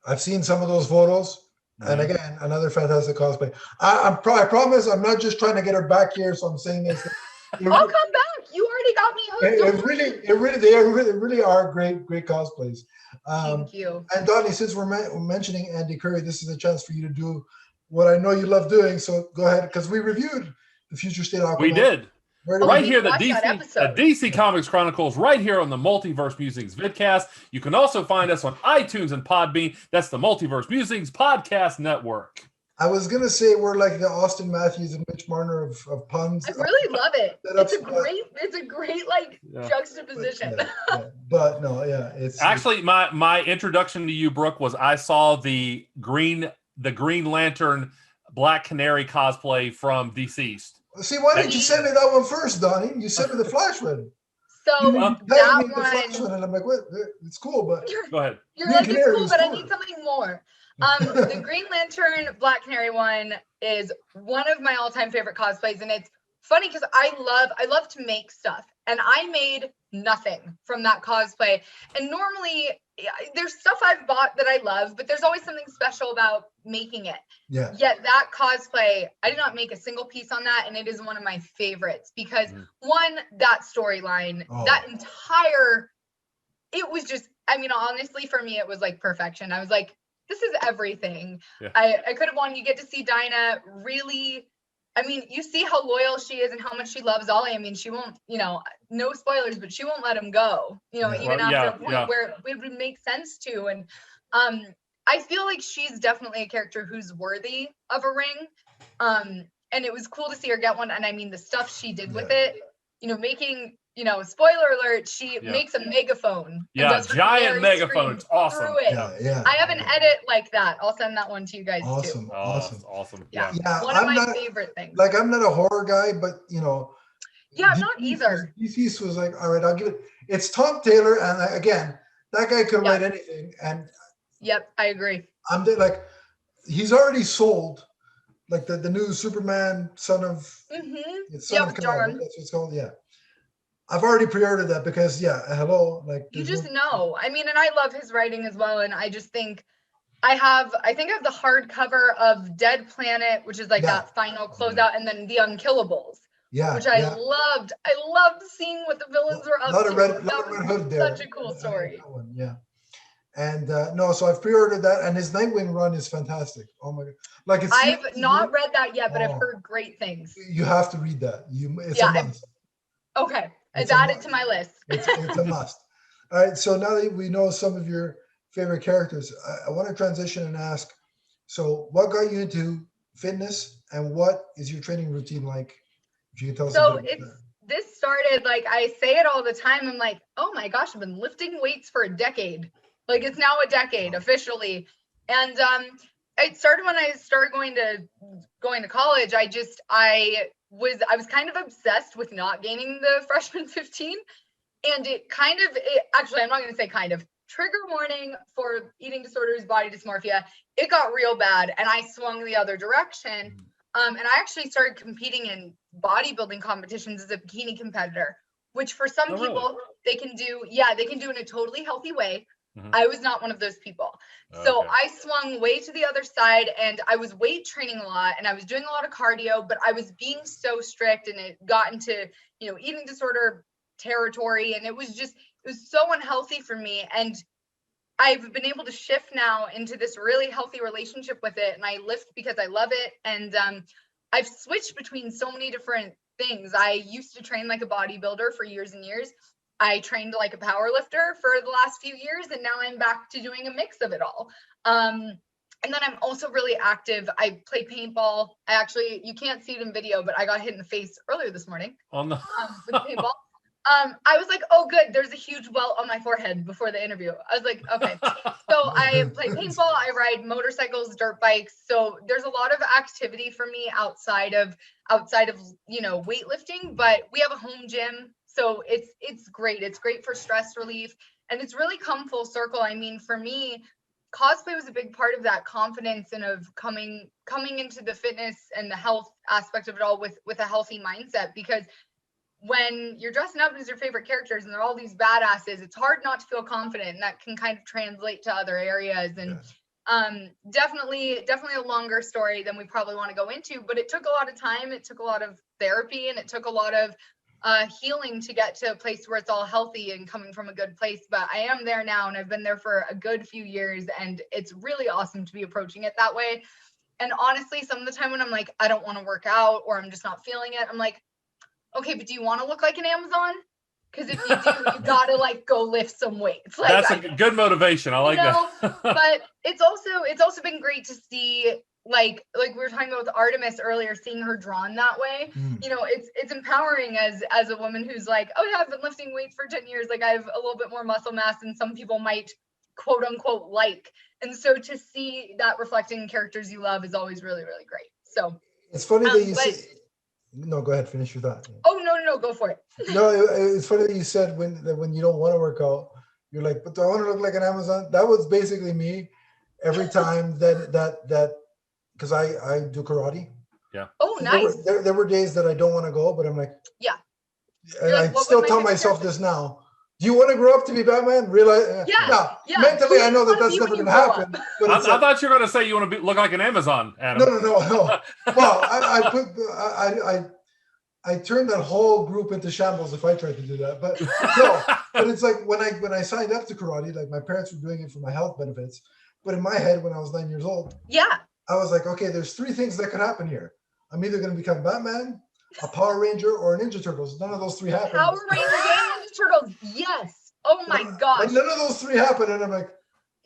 B: I've seen some of those photos. And again, another fantastic cosplay. I promise I'm not just trying to get her back here, so I'm saying this.
C: I'll come back. You already got me hooked.
B: They really are great cosplays.
C: Thank you.
B: And Donnie, since we're mentioning Andy Curry, this is a chance for you to do what I know you love doing. So go ahead, because we reviewed the Future State Aquaman.
A: We did. Right here, the
C: DC
A: DC Comics Chronicles, right here on the Multiverse Musings vidcast. You can also find us on iTunes and Podbean. That's the Multiverse Musings Podcast Network.
B: I was gonna say we're like the Austin Matthews and Mitch Marner of puns.
C: I really love it. It's a great like juxtaposition.
B: But no, it's
A: actually my introduction to you, Brooke, was I saw the Green Lantern Black Canary cosplay from Deceased.
B: See, why didn't you send me that one first, Donnie? You sent me the Flash one.
C: So that one,
B: and I'm like, what? It's cool, but
A: go ahead.
C: You're like, it's cool, but I need something more. The Green Lantern Black Canary one is one of my all-time favorite cosplays, and it's funny because I love to make stuff, and I made nothing from that cosplay. And normally there's stuff I've bought that I love, but there's always something special about making it.
B: Yeah.
C: Yet that cosplay, I did not make a single piece on that, and it is one of my favorites because one, that storyline, that entire, it was just, I mean, honestly, for me, it was like perfection. I was like, this is everything. Yeah. I could have wanted, you get to see Dinah really, I mean, you see how loyal she is and how much she loves Ollie. I mean, she won't, you know, no spoilers, but she won't let him go, you know, even after a point where it would make sense to. And I feel like she's definitely a character who's worthy of a ring. And it was cool to see her get one. And I mean, the stuff she did with it, you know, making, you know, spoiler alert, she makes a megaphone.
A: Yeah, giant megaphone. It's awesome.
C: I have an edit like that. I'll send that one to you guys too.
A: Awesome.
C: Yeah. One of my favorite things.
B: Like, I'm not a horror guy, but, you know.
C: Yeah, I'm not either.
B: DC was like, all right, I'll give it. It's Tom Taylor. And again, that guy could write anything. And
C: yep, I agree.
B: I'm like, he's already sold. Like the new Superman, son of Kal-El, that's what it's called. Yeah. I've already pre-ordered that because like
C: you just know. I mean, and I love his writing as well. And I just think I have the hardcover of Dead Planet, which is like that final closeout, and then the Unkillables. Yeah. Which I loved. I loved seeing what the villains were up to.
B: Red Hood there.
C: Such a cool story.
B: Yeah. And so I've pre-ordered that, and his Nightwing run is fantastic. Oh my god! Like
C: I've not read that yet, but I've heard great things.
B: You have to read that. It's a must.
C: Okay. It's added to my list.
B: It's a must. All right. So now that we know some of your favorite characters. I want to transition and ask, so what got you into fitness and what is your training routine like? If you can tell us a bit about that.
C: This started, like, I say it all the time. I'm like, oh my gosh, I've been lifting weights for a decade. Like, it's now a decade officially. And it started when I started going to college. I was kind of obsessed with not gaining the freshman 15. And actually, I'm not going to say kind of, trigger warning for eating disorders, body dysmorphia. It got real bad and I swung the other direction. And I actually started competing in bodybuilding competitions as a bikini competitor, which for some people, they can do in a totally healthy way. I was not one of those people. So I swung way to the other side and I was weight training a lot and I was doing a lot of cardio, but I was being so strict and it got into, eating disorder territory. And it was so unhealthy for me. And I've been able to shift now into this really healthy relationship with it. And I lift because I love it. And I've switched between so many different things. I used to train like a bodybuilder for years and years. I trained like a power lifter for the last few years. And now I'm back to doing a mix of it all. And then I'm also really active. I play paintball. You can't see it in video, but I got hit in the face earlier this morning with paintball. I was like, oh, good. There's a huge welt on my forehead before the interview. I was like, okay. So I play paintball. I ride motorcycles, dirt bikes. So there's a lot of activity for me outside of weightlifting, but we have a home gym. So it's great. It's great for stress relief and it's really come full circle. I mean, for me, cosplay was a big part of that confidence and of coming into the fitness and the health aspect of it all with a healthy mindset, because when you're dressing up as your favorite characters and they're all these badasses, it's hard not to feel confident, and that can kind of translate to other areas. And definitely a longer story than we probably want to go into, but it took a lot of time. It took a lot of therapy and it took a lot of healing to get to a place where it's all healthy and coming from a good place. But I am there now and I've been there for a good few years and it's really awesome to be approaching it that way. And honestly, some of the time when I'm like, I don't want to work out or I'm just not feeling it, I'm like, okay, but do you want to look like an Amazon? Because if you do, you gotta like go lift some weights. Like,
A: that's a good motivation. I like that.
C: But it's also been great to see, like we were talking about with Artemis earlier, seeing her drawn that way. It's empowering as a woman who's like, oh yeah, I've been lifting weights for 10 years. Like I have a little bit more muscle mass than some people might quote unquote like. And so to see that reflecting in characters you love is always really, really great. So
B: it's funny that you say. No, go ahead. Finish your thought.
C: Oh, no, go for it.
B: No, it's funny that you said when you don't want to work out, you're like, but do I want to look like an Amazon? That was basically me every time that because I do karate.
A: Yeah.
C: Oh, nice.
B: There were days that I don't want to go, but I'm like,
C: yeah.
B: And like, I still tell myself this now. Do you want to grow up to be Batman? Realize,
C: yeah.
B: Mentally, I know that's never going to happen. But
A: I thought you were going to say you want to look like an Amazon, Adam.
B: No. Well, I turned that whole group into shambles if I tried to do that. But no, but it's like when I signed up to karate, like my parents were doing it for my health benefits. But in my head, when I was 9 years old, I was like, okay, there's three things that could happen here. I'm either going to become Batman, a Power Ranger, or a Ninja Turtles. None of those three happened.
C: Power Rangers and Ninja Turtles, yes. Oh my gosh.
B: But none of those three happened, and I'm like,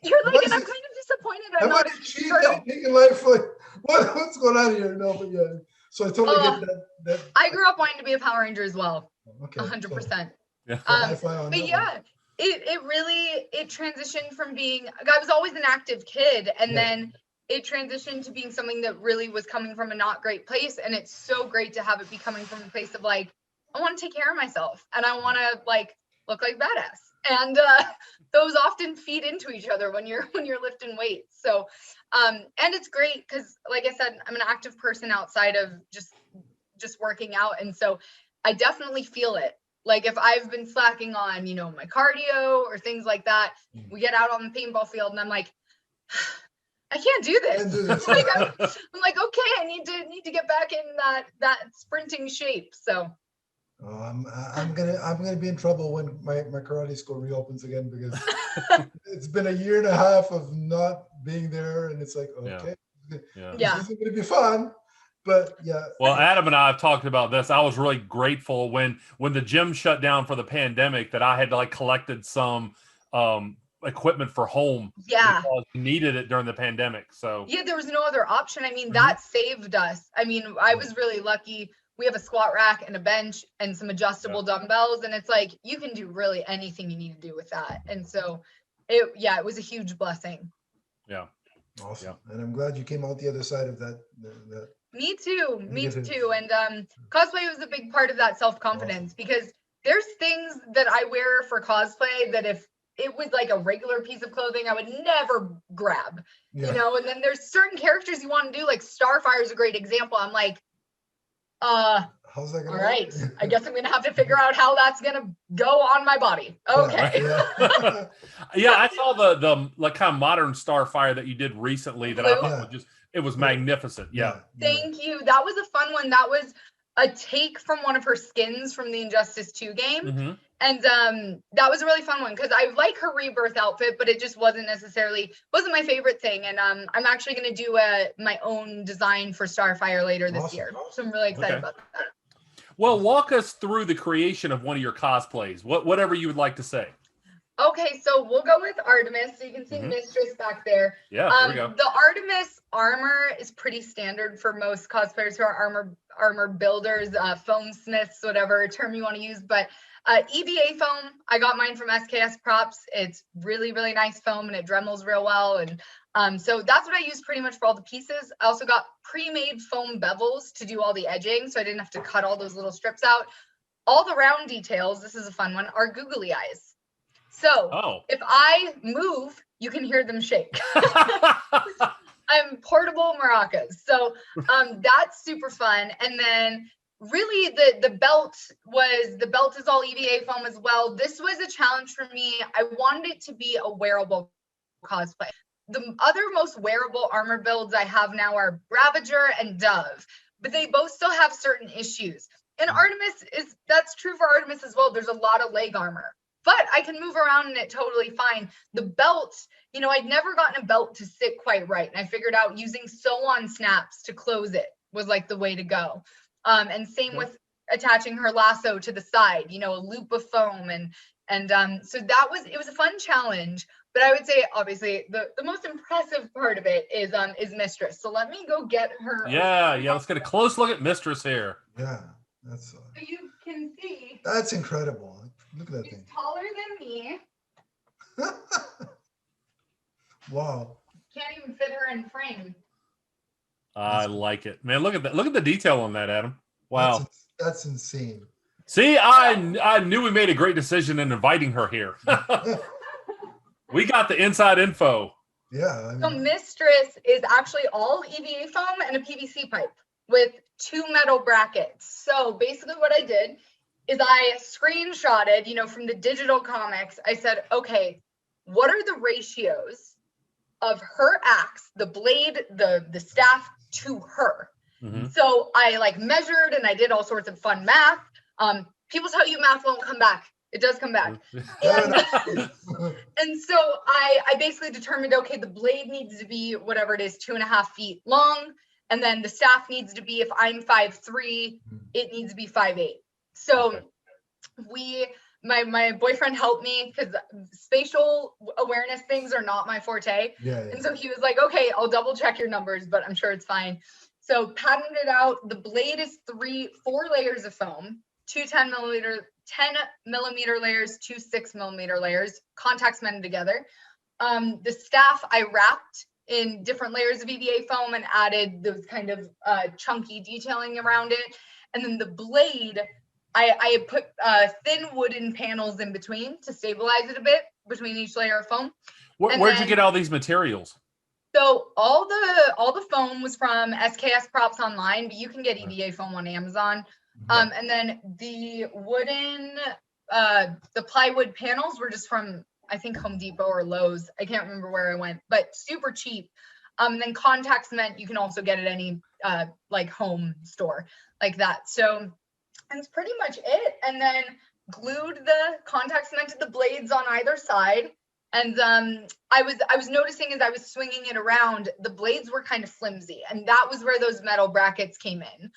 C: you're like, and I'm kind of disappointed. I'm not
B: cheating in life. Like, what's going on here? No, but yeah. So I totally get that. I
C: grew up wanting to be a Power Ranger as well.
B: Okay.
C: 100%.
A: Yeah.
C: But yeah, it really transitioned from being. I was always an active kid, and then it transitioned to being something that really was coming from a not great place. And it's so great to have it be coming from a place of like, I want to take care of myself and I want to like look like badass. And those often feed into each other when you're lifting weights. So, and it's great because like I said, I'm an active person outside of just working out. And so I definitely feel it. Like if I've been slacking on, my cardio or things like that, we get out on the paintball field and I'm like, I can't do this. Like, I'm like, okay, I need to get back in that sprinting shape. So
B: I'm gonna be in trouble when my karate school reopens again because it's been a year and a half of not being there, and it's like, okay, this isn't gonna be fun. But yeah.
A: Well, Adam and I have talked about this. I was really grateful when the gym shut down for the pandemic that I had like collected some equipment for home.
C: Yeah.
A: Because we needed it during the pandemic. So
C: yeah, there was no other option. I mean, that saved us. I mean, I was really lucky. We have a squat rack and a bench and some adjustable dumbbells. And it's like, you can do really anything you need to do with that. And so it was a huge blessing.
A: Yeah.
B: Awesome. Yeah. And I'm glad you came out the other side of that.
C: Me too. And cosplay was a big part of that self-confidence because there's things that I wear for cosplay that if it was like a regular piece of clothing, I would never grab, you know, and then there's certain characters you want to do, like Starfire is a great example. I'm like,
B: how's that gonna
C: all right, I guess I'm gonna have to figure out how that's gonna go on my body. Okay.
A: Yeah, I saw the like kind of modern Starfire that you did recently that I thought it was magnificent. Yeah.
C: Thank you. That was a fun one. That was a take from one of her skins from the Injustice 2 game. And that was a really fun one because I like her Rebirth outfit, but it just wasn't my favorite thing. And I'm actually going to do my own design for Starfire later this year. So I'm really excited about that.
A: Well, walk us through the creation of one of your cosplays, whatever you would like to say.
C: Okay, so we'll go with Artemis. So you can see Mistress back there.
A: Yeah, there we go.
C: The Artemis armor is pretty standard for most cosplayers who are armor builders, foam smiths, whatever term you want to use. But EVA foam, I got mine from SKS Props. It's really, really nice foam and it Dremels real well. And so that's what I use pretty much for all the pieces. I also got pre-made foam bevels to do all the edging, so I didn't have to cut all those little strips out. All the round details, this is a fun one, are googly eyes. So if I move, you can hear them shake. I'm portable maracas. So that's super fun. And then really the belt is all EVA foam as well. This was a challenge for me. I wanted it to be a wearable cosplay. The other most wearable armor builds I have now are Ravager and Dove, but they both still have certain issues. And Artemis that's true for Artemis as well. There's a lot of leg armor, but I can move around in it totally fine. The belt, you know, I'd never gotten a belt to sit quite right. And I figured out using sew-on snaps to close it was like the way to go. And same with attaching her lasso to the side, you know, a loop of foam. And so it was a fun challenge. But I would say, obviously, the most impressive part of it is Mistress. So let me go get her.
A: Yeah. Let's get a close look at Mistress here.
B: Yeah, that's.
C: So you can see.
B: That's incredible. Look at that
C: She's
B: thing.
C: taller than me.
B: Wow.
C: Can't even fit her in frame.
A: I like it, man. Look at that. Look at the detail on that, Adam. Wow,
B: that's insane.
A: See, I knew we made a great decision in inviting her here. We got the inside info.
B: Yeah.
C: So Mistress is actually all EVA foam and a PVC pipe with 2 metal brackets. So basically what I did is I screenshotted, you know, from the digital comics. I said, okay, what are the ratios of her axe, the blade, the staff to her? So I like measured and I did all sorts of fun math. People tell you math won't come back. It does come back. And so I basically determined, okay, the blade needs to be whatever it is, 2.5 feet long. And then the staff needs to be, if I'm 5'3", it needs to be 5'8". So my boyfriend helped me because spatial awareness things are not my forte. And so he was like, okay, I'll double check your numbers, but I'm sure it's fine. So patterned it out. The blade is 4 layers of foam, 2 10 millimeter layers, 2 6 millimeter layers, contact cemented together. The staff I wrapped in different layers of EVA foam and added those kind of chunky detailing around it. And then the blade, I put thin wooden panels in between to stabilize it a bit between each layer of foam.
A: Where'd you get all these materials?
C: So all the foam was from SKS Props online, but you can get EVA foam on Amazon. And then the wooden, the plywood panels were just from, I think, Home Depot or Lowe's. I can't remember where I went, but super cheap. And then contact cement, you can also get at any like home store like that. So that's pretty much it. And then glued the contact cement to the blades on either side. And I was noticing as I was swinging it around, the blades were kind of flimsy, and that was where those metal brackets came in.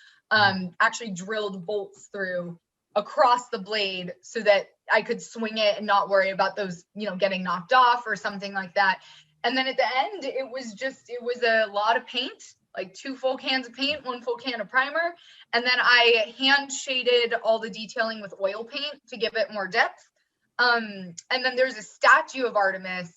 C: Actually drilled bolts through across the blade so that I could swing it and not worry about those, you know, getting knocked off or something like that. And then at the end, it was a lot of paint, like 2 full cans of paint, 1 full can of primer. And then I hand shaded all the detailing with oil paint to give it more depth. And then there's a statue of Artemis,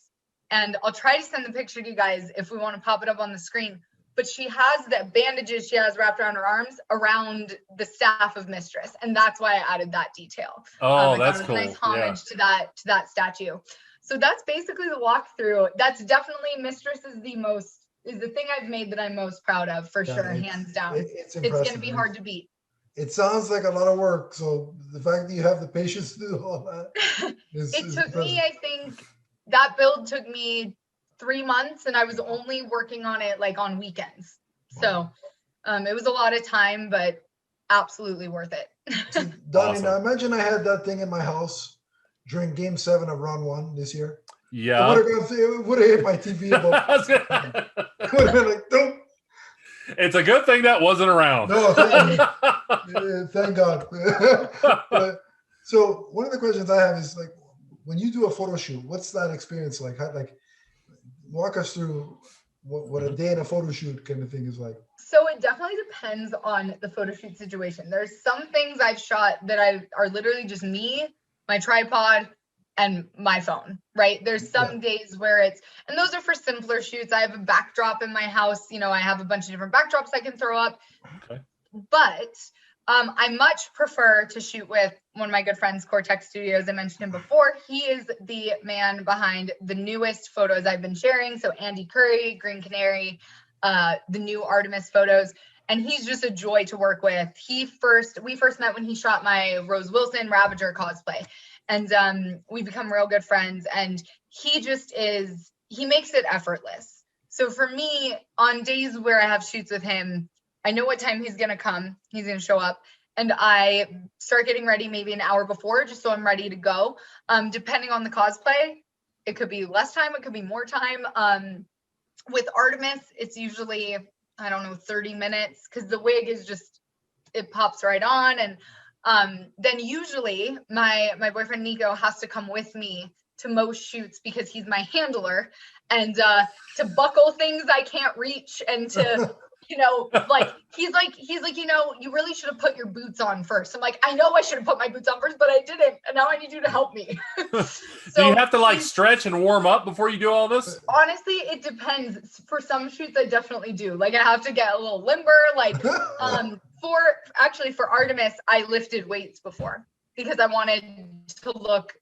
C: and I'll try to send the picture to you guys if we want to pop it up on the screen. But she has the bandages she has wrapped around her arms around the staff of Mistress, and that's why I added that detail.
A: Oh, that's cool.
C: Nice homage to that statue. So that's basically the walkthrough. That's definitely Mistress is the thing I've made that I'm most proud of, for sure, hands down.
B: It's
C: going to be hard to beat.
B: It sounds like a lot of work. So the fact that you have the patience to do all that is
C: took me, I think, that build took me 3 months, and I was only working on it like on weekends. So it was a lot of time, but absolutely worth it.
B: So, Donnie, now imagine I had that thing in my house during Game 7 of Round 1 this year.
A: Yeah.
B: It would have hit my TV. It would have been like, don't.
A: It's a good thing that wasn't around.
B: No, thank God. But, so one of the questions I have is, like, when you do a photo shoot, what's that experience like? Walk us through what a day in a photo shoot kind of thing is like.
C: So it definitely depends on the photo shoot situation. There's some things I've shot that are literally just me, my tripod, and my phone, right? There's some days where and those are for simpler shoots. I have a backdrop in my house. You know, I have a bunch of different backdrops I can throw up.
A: Okay.
C: But I much prefer to shoot with one of my good friends, Cortex Studios. I mentioned him before. He is the man behind the newest photos I've been sharing. So Andy Curry, Green Canary, the new Artemis photos. And he's just a joy to work with. We first met when he shot my Rose Wilson Ravager cosplay. And we've become real good friends. And he makes it effortless. So for me, on days where I have shoots with him, I know what time he's going to come. He's going to show up. And I start getting ready maybe an hour before, just so I'm ready to go. Depending on the cosplay, it could be less time. It could be more time. With Artemis, it's usually, 30 minutes, because the wig is it pops right on. And then usually my boyfriend Nico has to come with me to most shoots because he's my handler, and to buckle things I can't reach, and to he's like, you really should have put your boots on first. I'm like, I know I should have put my boots on first, but I didn't, and now I need you to help me.
A: So do you have to stretch and warm up before you do all this?
C: Honestly, it depends. For some shoots, I definitely do. Like, I have to get a little limber. Like, for Artemis, I lifted weights before because I wanted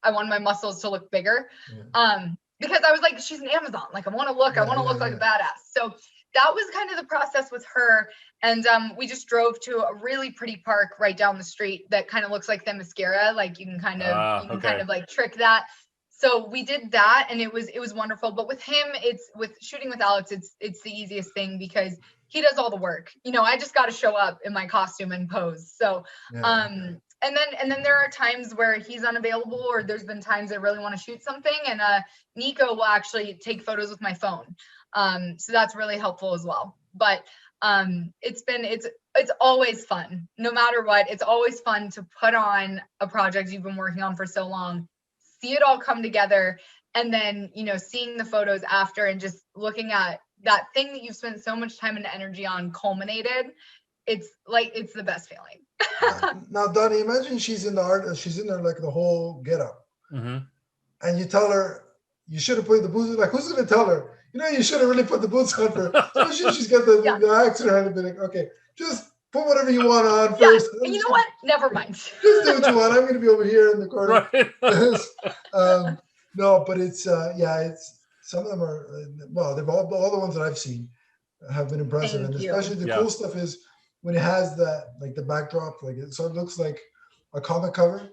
C: my muscles to look bigger. Yeah. Because I was like, she's an Amazon. Like, I want to look like a badass. So that was kind of the process with her. And we just drove to a really pretty park right down the street that kind of looks like Themyscira. Like, you can kind of like trick that. So we did that, and it was wonderful. But with him, with shooting with Alex, it's the easiest thing because he does all the work. I just got to show up in my costume and pose. So, and then there are times where he's unavailable, or there's been times I really want to shoot something, and Nico will actually take photos with my phone. So that's really helpful as well. But it's always fun, no matter what. It's always fun to put on a project you've been working on for so long, see it all come together, and then seeing the photos after and just looking at that thing that you've spent so much time and energy on culminated. It's the best feeling.
B: Now, Donnie, imagine she's in there like the whole get up, and you tell her you should have put the boots. Like, who's going to tell her? You should have really put the boots on for. Especially she's got the accident and be like, okay, just put whatever you want on first.
C: And you know what? Never mind.
B: Just do what you want. I'm going to be over here in the corner. Right. No, but it's some of them are they've all the ones that I've seen have been impressive.
C: Thank
B: and
C: you.
B: Especially the cool stuff is when it has the backdrop, so it looks like a comic cover.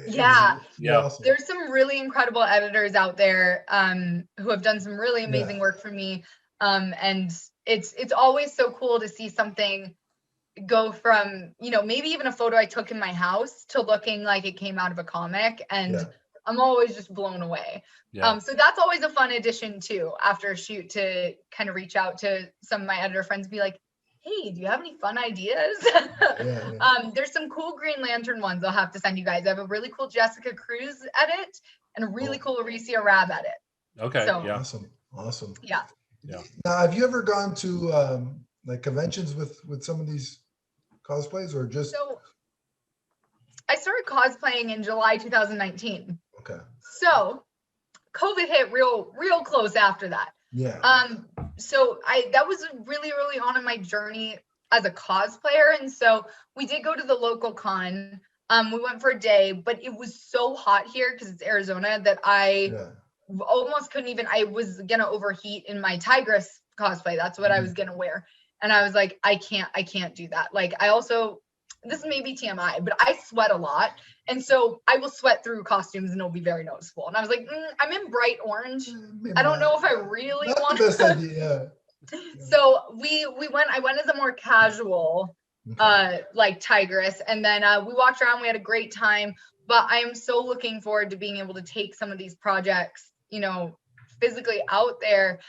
C: Yeah.
B: Awesome.
C: There's some really incredible editors out there who have done some really amazing work for me. And it's always so cool to see something go from, maybe even a photo I took in my house to looking like it came out of a comic. And I'm always just blown away. Yeah. So that's always a fun addition too, after a shoot, to kind of reach out to some of my editor friends and be like, hey, do you have any fun ideas?
B: Yeah.
C: There's some cool Green Lantern ones I'll have to send you guys. I have a really cool Jessica Cruz edit and a really cool Aricia Rab edit.
A: Okay.
C: So,
A: yeah.
B: Awesome.
C: Yeah.
B: Now, have you ever gone to like conventions with some of these cosplays, or just?
C: So I started cosplaying in July 2019.
B: Okay.
C: So COVID hit real close after that.
B: Yeah.
C: So that was really early on in my journey as a cosplayer, and so we did go to the local con. We went for a day, but it was so hot here because it's Arizona that I almost couldn't even. I was gonna overheat in my Tigress cosplay. That's what I was gonna wear, and I was like, I can't do that. Like, I also, this may be TMI, but I sweat a lot. And so I will sweat through costumes and it'll be very noticeable. And I was like, I'm in bright orange. I don't know if I really want
B: to. That's the best idea.
C: So I went as a more casual, like Tigress. And then we walked around, we had a great time, but I am so looking forward to being able to take some of these projects, physically out there.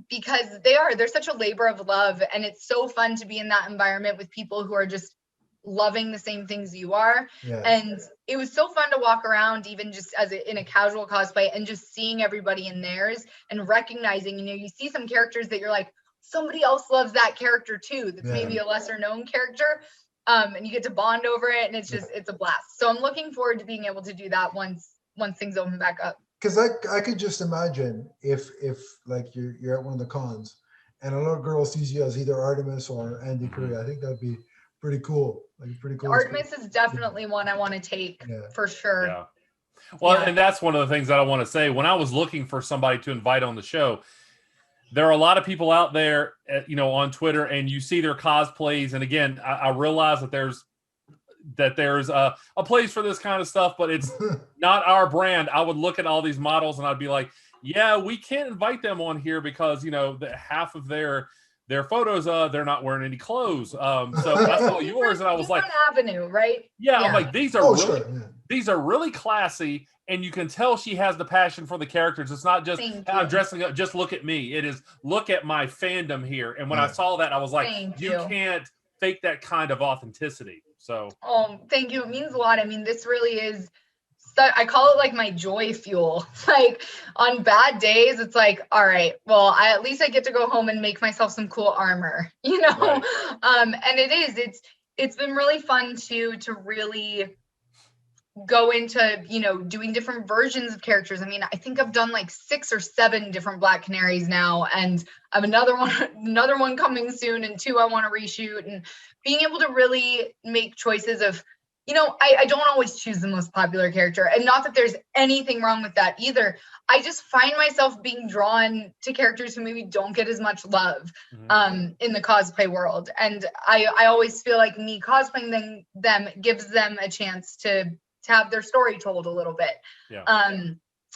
C: Because they're such a labor of love, and it's so fun to be in that environment with people who are just loving the same things you are. And it was so fun to walk around, even just in a casual cosplay, and just seeing everybody in theirs and recognizing, you see some characters that you're like, somebody else loves that character too, that's maybe a lesser known character, and you get to bond over it, and it's a blast. So I'm looking forward to being able to do that once things open back up.
B: Because I could just imagine if like you're at one of the cons and a little girl sees you as either Artemis or Andy Curry, I think that'd be pretty cool. Like, pretty cool.
C: Artemis is definitely one I want to take for sure.
A: Yeah. Well, and that's one of the things that I want to say. When I was looking for somebody to invite on the show, there are a lot of people out there, on Twitter, and you see their cosplays. And again, I realize that there's a place for this kind of stuff, but it's not our brand. I would look at all these models and I'd be like, yeah, we can't invite them on here because half of their photos, they're not wearing any clothes. So I saw yours and I was like,
C: Avenue, right?
A: Yeah, I'm like, these are really classy, and you can tell she has the passion for the characters. It's not just I'm dressing up, just look at me. It is, look at my fandom here. And when I saw that, I was like, you can't fake that kind of authenticity. So
C: thank you. It means a lot. I mean, this really is, I call it like my joy fuel. Like, on bad days, it's like, all right, well, at least I get to go home and make myself some cool armor,
A: Right.
C: And it's been really fun to really go into, doing different versions of characters. I mean, I think I've done like 6 or 7 different Black Canaries now, and I have another one coming soon, and 2 I want to reshoot, and being able to really make choices of, I don't always choose the most popular character, and not that there's anything wrong with that either. I just find myself being drawn to characters who maybe don't get as much love in the cosplay world. And I always feel like me cosplaying them gives them a chance to have their story told a little bit.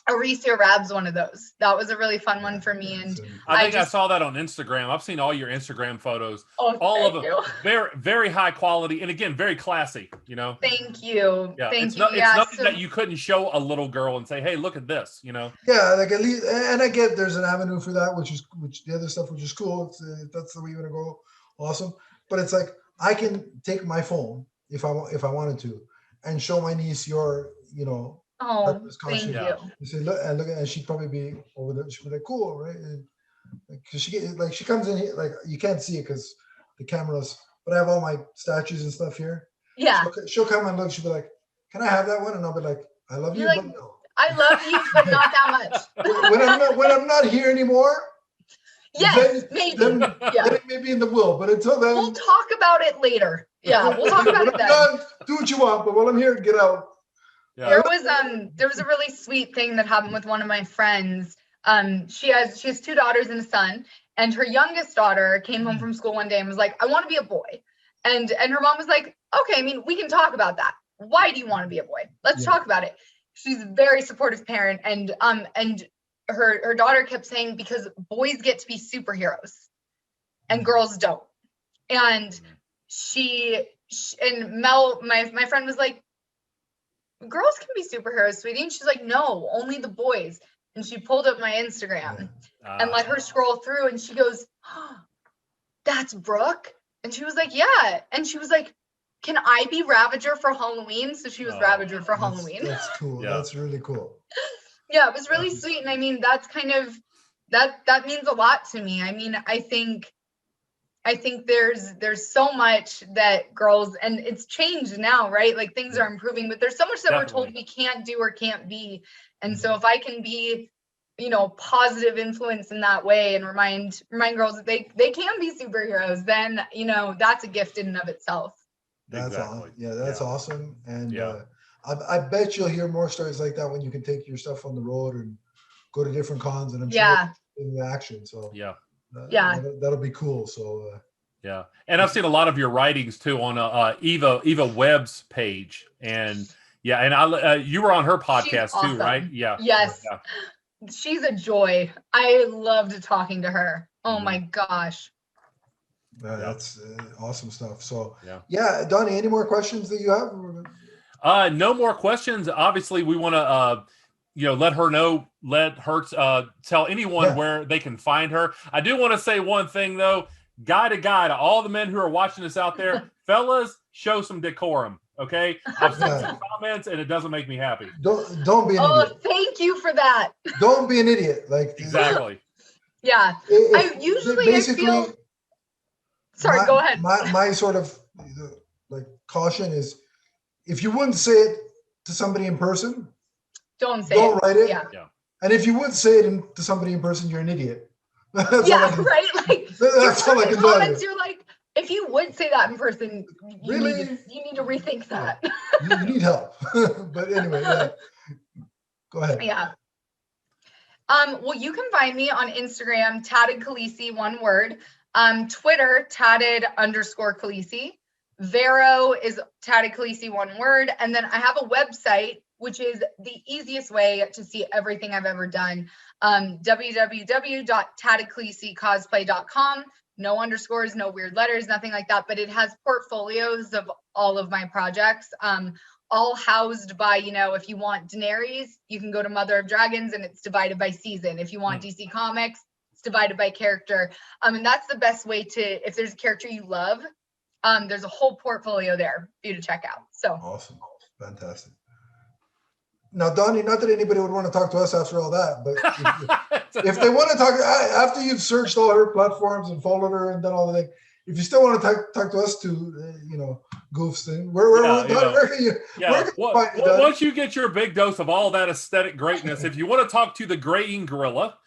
C: Aricia Rab's one of those. That was a really fun one for me. And
A: I saw that on Instagram. I've seen all your Instagram photos.
C: All
A: of them. Very, very high quality. And again, very classy,
C: Thank you.
A: Yeah.
C: Thank
A: it's
C: you.
A: Nothing that you couldn't show a little girl and say, hey, look at this,
B: Yeah, like, at least, and I get there's an avenue for that, which the other stuff, which is cool. If that's the way you want to go, awesome. But it's like, I can take my phone if I wanted to and show my niece your,
C: thank you.
B: You say, look, and she'd probably be over there. She'd be like, cool, right? Because she comes in here, like, you can't see it because the cameras, but I have all my statues and stuff here.
C: Yeah.
B: She'll come and look. She'll be like, can I have that one? And I'll be like, I love you,
C: like,
B: but no.
C: I love you, but not that much.
B: when I'm not here anymore.
C: Yes, maybe.
B: Then it may be in the will, but until then,
C: we'll talk about it later. Yeah, we'll talk about it then.
B: Done, do what you want, but while I'm here, get out.
A: Yeah.
C: There was a really sweet thing that happened with one of my friends. She has 2 daughters and a son, and her youngest daughter came home from school one day and was like, I want to be a boy. And her mom was like, okay, I mean, we can talk about that. Why do you want to be a boy? Let's talk about it. She's a very supportive parent, and her daughter kept saying, because boys get to be superheroes and girls don't. And and Mel, my friend, was like, girls can be superheroes, sweetie. And she's like, no, only the boys. And she pulled up my Instagram and let her scroll through, and she goes, that's Brooke? And she was like, yeah. And she was like, can I be Ravager for Halloween? So she was Ravager for Halloween.
B: That's cool.
A: Yeah.
B: That's really cool.
C: Yeah, it was really sweet. And I mean, that's kind of, that means a lot to me. I mean, I think there's so much that girls, and it's changed now, right? Like things are improving, but there's so much that we're told we can't do or can't be. And so if I can be, you know, positive influence in that way and remind girls that they can be superheroes, then, you know, that's a gift in and of itself.
B: That's
A: exactly.
B: that's awesome. And I bet you'll hear more stories like that when you can take your stuff on the road and go to different cons, and I'm sure in the action. So that'll be cool. So
A: and I've seen a lot of your writings too on Eva Webb's page, and and you were on her podcast too, right?
C: Yes. She's a joy. I loved talking to her. Oh my gosh.
B: That's awesome stuff. So Donnie, any more questions that you have?
A: No more questions. Obviously, we want to let her tell anyone where they can find her. I do want to say one thing though, guy to all the men who are watching this out there, fellas, show some decorum. Okay, I've seen some comments and it doesn't make me happy.
B: Don't be an idiot.
C: Thank you for that.
B: Don't be an idiot. Like
A: exactly.
C: I feel. Sorry, go ahead.
B: My sort of like caution is, if you wouldn't say it to somebody in person, don't write it.
C: Yeah.
B: And if you would say it to somebody in person, you're an idiot.
C: Right. Like
B: that's all I can tell you.
C: You're like, if you would say that in person, you need to rethink that.
B: You need help. But anyway, go ahead.
C: Yeah. Well, you can find me on Instagram, Tatted Khaleesi, one word. Twitter, Tatted_Khaleesi. Vero is Tatted Khaleesi, one word. And then I have a website, which is the easiest way to see everything I've ever done. www.tattedkhaleesicosplay.com. No underscores, no weird letters, nothing like that. But it has portfolios of all of my projects, all housed by, if you want Daenerys, you can go to Mother of Dragons and it's divided by season. If you want DC Comics, it's divided by character. And that's the best way to, if there's a character you love, there's a whole portfolio there for you to check out. So
B: awesome. Fantastic. Now, Donnie, not that anybody would want to talk to us after all that, but if they want to talk, after you've searched all her platforms and followed her and done all the thing, if you still want to talk to us too, goofs, then where can you find you,
A: once you get your big dose of all that aesthetic greatness, if you want to talk to the Graying Gorilla,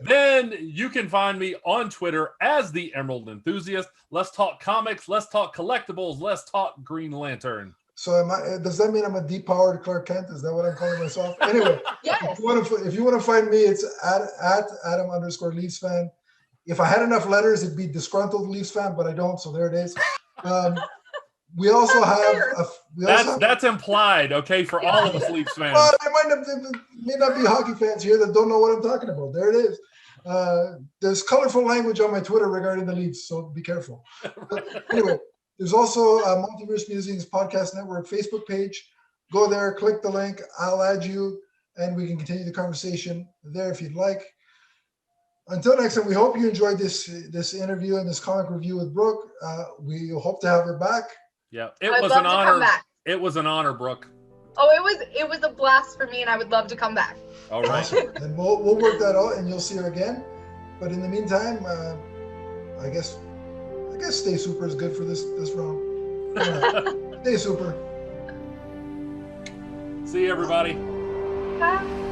A: then you can find me on Twitter as the Emerald Enthusiast. Let's talk comics, let's talk collectibles, let's talk Green Lantern.
B: So does that mean I'm a depowered Clark Kent? Is that what I'm calling myself? Anyway,
C: yes.
B: If you want to find me, it's at Adam_Leafs fan. If I had enough letters, it'd be disgruntled Leafs fan, but I don't. So there it is. We also have
A: that's implied, okay, for all of us Leafs fans.
B: Well, there may not be hockey fans here that don't know what I'm talking about. There it is. There's colorful language on my Twitter regarding the Leafs, so be careful. But anyway. There's also a Multiverse Musings Podcast Network Facebook page. Go there, click the link. I'll add you, and we can continue the conversation there if you'd like. Until next time, we hope you enjoyed this interview and this comic review with Brooke. We hope to have her back.
A: Yeah, it was an honor. It was an honor, Brooke.
C: Oh, it was a blast for me, and I would love to come back.
A: All right.
B: Awesome. And we'll work that out, and you'll see her again. But in the meantime, I guess Stay Super is good for this round. Stay super.
A: See you, everybody.
C: Bye.